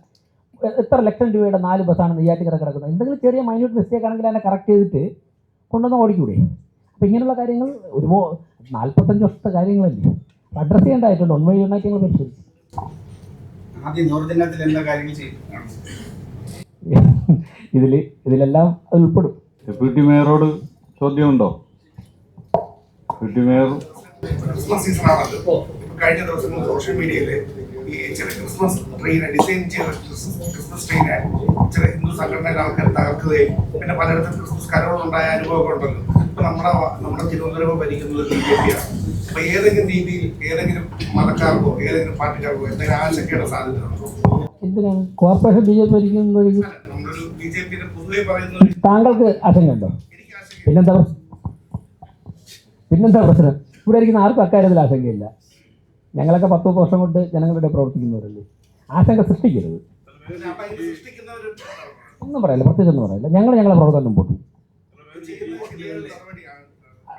എത്ര ലക്ഷം രൂപയുടെ 4 ബസ്സാണ് നെയ്യാറ്റിൻകര കിടക്കുന്നത്? എന്തെങ്കിലും ചെറിയ മൈന്യൂട്ട് മിസ്റ്റേക്ക് ആണെങ്കിൽ അതിനെ കറക്റ്റ് ചെയ്തിട്ട് കൊണ്ടുവന്ന് ഓടിക്കൂടെ? അപ്പോൾ ഇങ്ങനെയുള്ള കാര്യങ്ങൾ 45 വർഷത്തെ കാര്യങ്ങളല്ലേ, അഡ്രസ്സ് ചെയ്യേണ്ടതായിട്ടുണ്ട്. ഒൺവഴി യുണൈറ്റ് ഞങ്ങൾ പരിശോധിച്ചു. ഇതിലെല്ലാം അത് ഉൾപ്പെടും. ഡെപ്യൂട്ടി മേയറോട് ചോദ്യമുണ്ടോ? Deputy mayor. ക്രിസ്മസ് സീസൺ ആണല്ലോ. കഴിഞ്ഞ ദിവസം സോഷ്യൽ മീഡിയയിൽ ഈ ചില ക്രിസ്മസ് ട്രെയിൻ ഡിസൈൻ ചെയ്ത ക്രിസ്മസ് ട്രെയിനെ ചില ഹിന്ദു സംഘടനയിലെ ആൾക്കാർ തകർക്കുകയും പിന്നെ പലയിടത്തും ക്രിസ്മസ് കരോളുണ്ടായ അനുഭവമൊക്കെ ഉണ്ടല്ലോ. ഇപ്പൊ നമ്മുടെ തിരുവനന്തപുരം ഭരിക്കുന്നത് BJP ആണ്. അപ്പൊ ഏതെങ്കിലും രീതിയിൽ ഏതെങ്കിലും മതക്കാർക്കോ ഏതെങ്കിലും പാർട്ടിക്കാർക്കോ എന്തെങ്കിലും ആശങ്കയുടെ സാധ്യതയുണ്ടോ? എന്തിനാണ് കോർപ്പറേഷൻ BJP ഭരിക്കുന്നത്? നമ്മളൊരു BJPയുടെ പൊതുവെ പറയുന്ന താങ്കൾക്ക് ആശങ്കയുണ്ടോ? പിന്നെന്താ പ്രശ്നം? ഇവിടെ ഇരിക്കുന്ന ആർക്കും അക്കാര്യത്തിൽ ആശങ്കയില്ല. ഞങ്ങളൊക്കെ 10 വർഷം കൊണ്ട് ജനങ്ങളുടെ പ്രവർത്തിക്കുന്നവരല്ലേ. ആശങ്ക സൃഷ്ടിക്കരുത്. ഒന്നും പറയില്ല, പ്രത്യേകിച്ച് ഒന്നും പറയില്ല. ഞങ്ങളെ പ്രവർത്തനം മുമ്പോട്ട്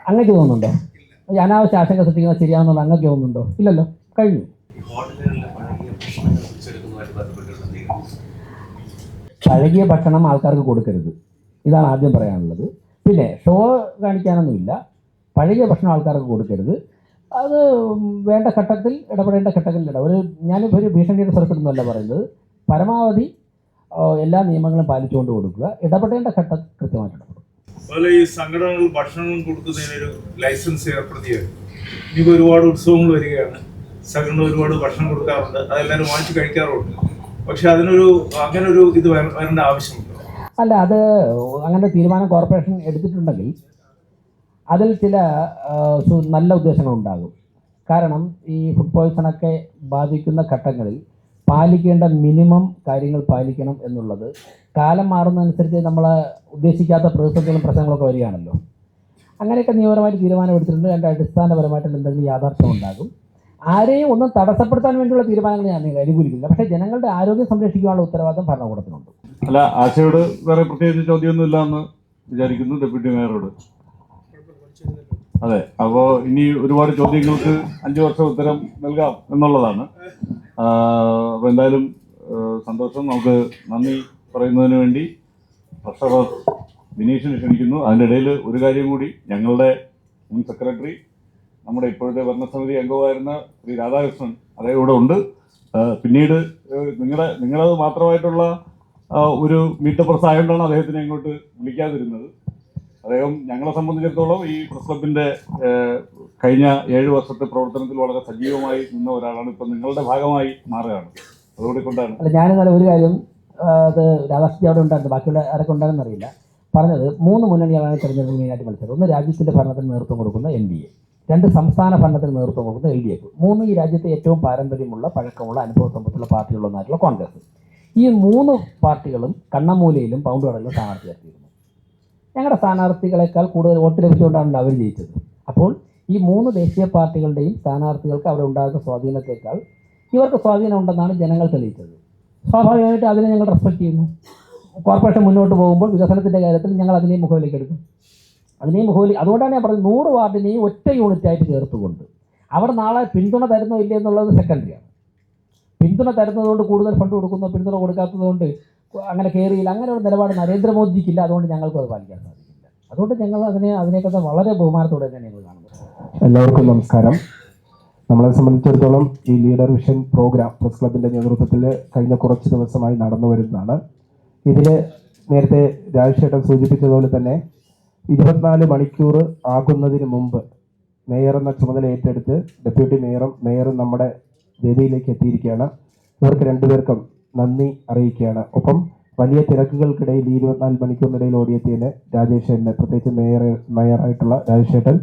അങ്ങനെ തോന്നുന്നുണ്ടോ? ഈ അനാവശ്യ ആശങ്ക സൃഷ്ടിക്കുന്നത് ശരിയാണെന്നുള്ള അങ്ങക്ക് തോന്നുന്നുണ്ടോ? ഇല്ലല്ലോ, കഴിഞ്ഞു. പഴകിയ ഭക്ഷണം ആൾക്കാർക്ക് കൊടുക്കരുത്, ഇതാണ് ആദ്യം പറയാനുള്ളത്. പിന്നെ ഷോ കാണിക്കാനൊന്നുമില്ല, പഴകിയ ഭക്ഷണം ആൾക്കാർക്ക് കൊടുക്കരുത്. അത് വേണ്ട ഘട്ടത്തിൽ ഇടപെടേണ്ട ഘട്ടങ്ങളിൽ ഞാനിപ്പോൾ ഒരു ഭീഷണിയുടെ സ്വരത്തിലൊന്നുമല്ല പറയുന്നത്. പരമാവധി എല്ലാ നിയമങ്ങളും പാലിച്ചുകൊണ്ട് കൊടുക്കുക, ഇടപെടേണ്ട ഘട്ടം കൃത്യമായിട്ട് ഇടപെടും. അതുപോലെ ഈ സംഘടനകൾ ഭക്ഷണം കൊടുക്കുന്നതിനൊരു ലൈസൻസ് ഏർപ്പെടുത്തിയത് ഇനിയിപ്പോൾ ഒരുപാട് ഉത്സവങ്ങൾ വരികയാണ്. സംഘടന ഒരുപാട് ഭക്ഷണം കൊടുക്കാറുണ്ട്, അതെല്ലാവരും വാങ്ങിച്ച് കഴിക്കാറുണ്ട്. പക്ഷെ അങ്ങനെ ഒരു ഇത് വരേണ്ട ആവശ്യമുണ്ടോ? അല്ല, അത് അങ്ങനെ തീരുമാനം കോർപ്പറേഷൻ എടുത്തിട്ടുണ്ടെങ്കിൽ അതിൽ ചില നല്ല ഉദ്ദേശങ്ങളുണ്ടാകും. കാരണം ഈ ഫുഡ് പോയ്സണൊക്കെ ബാധിക്കുന്ന ഘട്ടങ്ങളിൽ പാലിക്കേണ്ട മിനിമം കാര്യങ്ങൾ പാലിക്കണം എന്നുള്ളത് കാലം മാറുന്നതനുസരിച്ച് നമ്മൾ ഉദ്ദേശിക്കാത്ത പ്രതിസന്ധികളും പ്രശ്നങ്ങളൊക്കെ വരികയാണല്ലോ. അങ്ങനെയൊക്കെ നിയമപരമായിട്ട് തീരുമാനം എടുത്തിട്ടുണ്ട്. അതിൻ്റെ അടിസ്ഥാനപരമായിട്ടുള്ള എന്തെങ്കിലും യാഥാർത്ഥ്യം ഉണ്ടാകും. ആരെയും ഒന്നും തടസ്സപ്പെടുത്താൻ വേണ്ടിയുള്ള തീരുമാനങ്ങൾ ഞാൻ അനുകൂലിക്കില്ല. പക്ഷേ ജനങ്ങളുടെ ആരോഗ്യം സംരക്ഷിക്കാനുള്ള ഉത്തരവാദിത്തം ഭരണകൂടത്തിനുണ്ട്. അല്ല, ആശയോട് വേറെ പ്രത്യേകിച്ച് ചോദ്യമൊന്നുമില്ല എന്ന് വിചാരിക്കുന്നു. ഡെപ്യൂട്ടി മേയറോട്. അതെ, അപ്പോൾ ഇനി ഒരുപാട് ചോദ്യങ്ങൾക്ക് 5 വർഷം ഉത്തരം നൽകാം എന്നുള്ളതാണ്. അപ്പോൾ എന്തായാലും സന്തോഷം. നമുക്ക് നന്ദി പറയുന്നതിന് വേണ്ടി ട്രഷറർ ബിനീഷിനെ ക്ഷണിക്കുന്നു. അതിൻ്റെ ഇടയിൽ ഒരു കാര്യം കൂടി, ഞങ്ങളുടെ മുൻ സെക്രട്ടറി, നമ്മുടെ ഇപ്പോഴത്തെ ഭരണസമിതി അംഗമായിരുന്ന ശ്രീ രാധാകൃഷ്ണൻ അദ്ദേഹം ഇവിടെ ഉണ്ട്. പിന്നീട് നിങ്ങളത് മാത്രമായിട്ടുള്ള ഒരു മീറ്റപ്രസ് ആയതുകൊണ്ടാണ് അദ്ദേഹത്തിനെ ഇങ്ങോട്ട് വിളിക്കാതിരുന്നത്. അദ്ദേഹം ഞങ്ങളെ സംബന്ധിച്ചിടത്തോളം ഈ പ്രസ് ക്ലബിൻ്റെ കഴിഞ്ഞ 7 വർഷത്തെ പ്രവർത്തനത്തിൽ വളരെ സജീവമായി നിന്ന ഒരാളാണ്. ഇപ്പം നിങ്ങളുടെ ഭാഗമായി മാറുകയാണ്. അതുകൊണ്ട് കൊണ്ടാണ്. അല്ല, ഞാനിന്നലെ ഒരു കാര്യം, അത് രാധാകൃഷ്ണൻ അവിടെ ഉണ്ടായിരുന്നു, ബാക്കിയുള്ള ആരൊക്കെ ഉണ്ടാകുന്ന അറിയില്ല, പറഞ്ഞത് 3 മുന്നണികളാണ് തെരഞ്ഞെടുപ്പിൽ മെയിനായിട്ട് മത്സരം. ഒന്ന് രാജ്യത്തിൻ്റെ ഭരണത്തിന് നേതൃത്വം കൊടുക്കുന്ന NDA, 2 സംസ്ഥാന ഭരണത്തിന് നേതൃത്വം കൊടുക്കുന്ന LDF, 3 ഈ രാജ്യത്തെ ഏറ്റവും പാരമ്പര്യമുള്ള പഴക്കമുള്ള അനുഭവ സമ്പത്തുള്ള പാർട്ടികളൊന്നായിട്ടുള്ള കോൺഗ്രസ്. ഈ 3 പാർട്ടികളും കണ്ണമൂലയിലും പൗണ്ട് കടലിലും സ്ഥാനാർത്ഥി ചേർത്തിരുന്നു. ഞങ്ങളുടെ സ്ഥാനാർത്ഥികളെക്കാൾ കൂടുതൽ വോട്ട് ലഭിച്ചുകൊണ്ടാണല്ലോ അവർ ജയിച്ചത്. അപ്പോൾ ഈ 3 ദേശീയ പാർട്ടികളുടെയും സ്ഥാനാർത്ഥികൾക്ക് അവിടെ ഉണ്ടാകുന്ന സ്വാധീനത്തെക്കാൾ ഇവർക്ക് സ്വാധീനം ഉണ്ടെന്നാണ് ജനങ്ങൾ തെളിയിച്ചത്. സ്വാഭാവികമായിട്ട് അതിനെ ഞങ്ങൾ റെസ്പെക്ട് ചെയ്യുന്നു. കോർപ്പറേഷൻ മുന്നോട്ട് പോകുമ്പോൾ വികസനത്തിൻ്റെ കാര്യത്തിൽ ഞങ്ങൾ അതിനെയും മുഖവിലേക്ക് എടുക്കും. അതുകൊണ്ടാണ് ഞാൻ പറഞ്ഞത് 100 വാർഡിനെയും ഒറ്റ യൂണിറ്റായിട്ട് ചേർത്തുകൊണ്ട് അവർ നാളെ പിന്തുണ തരുന്നോ ഇല്ലേ എന്നുള്ളത് സെക്കൻഡറിയാണ്. പിന്തുണ തരുന്നതുകൊണ്ട് കൂടുതൽ ഫണ്ട് കൊടുക്കുന്നോ, പിന്തുണ കൊടുക്കാത്തതുകൊണ്ട് അങ്ങനെ കയറിയില്ല, അങ്ങനെ ഒരു നിലപാട് നരേന്ദ്രമോദിജിക്കില്ല. അതുകൊണ്ട് ഞങ്ങൾക്കും അത് പാലിക്കാൻ സാധിക്കില്ല. അതുകൊണ്ട് ഞങ്ങൾ അതിനെയൊക്കെ വളരെ ബഹുമാനത്തോടെ തന്നെ ഞങ്ങൾ കാണുന്നത്. എല്ലാവർക്കും നമസ്കാരം. നമ്മളെ സംബന്ധിച്ചിടത്തോളം ഈ ലീഡർ വിഷൻ പ്രോഗ്രാം പ്രസ് ക്ലബിൻ്റെ നേതൃത്വത്തിൽ കഴിഞ്ഞ കുറച്ച് ദിവസമായി നടന്നു വരുന്നതാണ്. ഇതിൽ നേരത്തെ രാജേഷേട്ടൻ സൂചിപ്പിച്ചതുപോലെ തന്നെ 24 മണിക്കൂർ ആകുന്നതിന് മുമ്പ് മേയർ എന്ന ചുമതല ഏറ്റെടുത്ത് ഡെപ്യൂട്ടി മേയറും നമ്മുടെ വേദിയിലേക്ക് എത്തിയിരിക്കുകയാണ്. ഇവർക്ക് 2 പേർക്കും നന്ദി അറിയിക്കുകയാണ്. ഒപ്പം വലിയ തിരക്കുകൾക്കിടയിൽ 24 മണിക്കൂറിനിടയിൽ ഓടിയെത്തിയതിന് രാജേഷേട്ടന്, പ്രത്യേകിച്ച് മേയറായിട്ടുള്ള രാജേഷേട്ടൻ,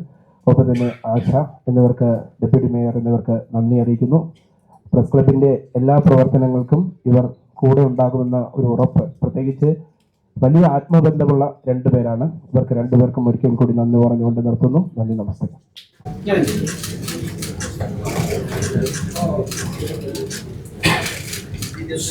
ഒപ്പം തന്നെ ആശ എന്നിവർക്ക്, ഡെപ്യൂട്ടി മേയർ എന്നിവർക്ക് നന്ദി അറിയിക്കുന്നു. പ്രസ് ക്ലബിൻ്റെ എല്ലാ പ്രവർത്തനങ്ങൾക്കും ഇവർ കൂടെ ഉണ്ടാകുമെന്ന ഒരു ഉറപ്പ്, പ്രത്യേകിച്ച് വലിയ ആത്മബന്ധമുള്ള 2 പേരാണ്. ഇവർക്ക് 2 പേർക്കും ഒരിക്കൽ കൂടി നന്ദി പറഞ്ഞുകൊണ്ട് നിർത്തുന്നു. നന്ദി, നമസ്കാരം. Yes.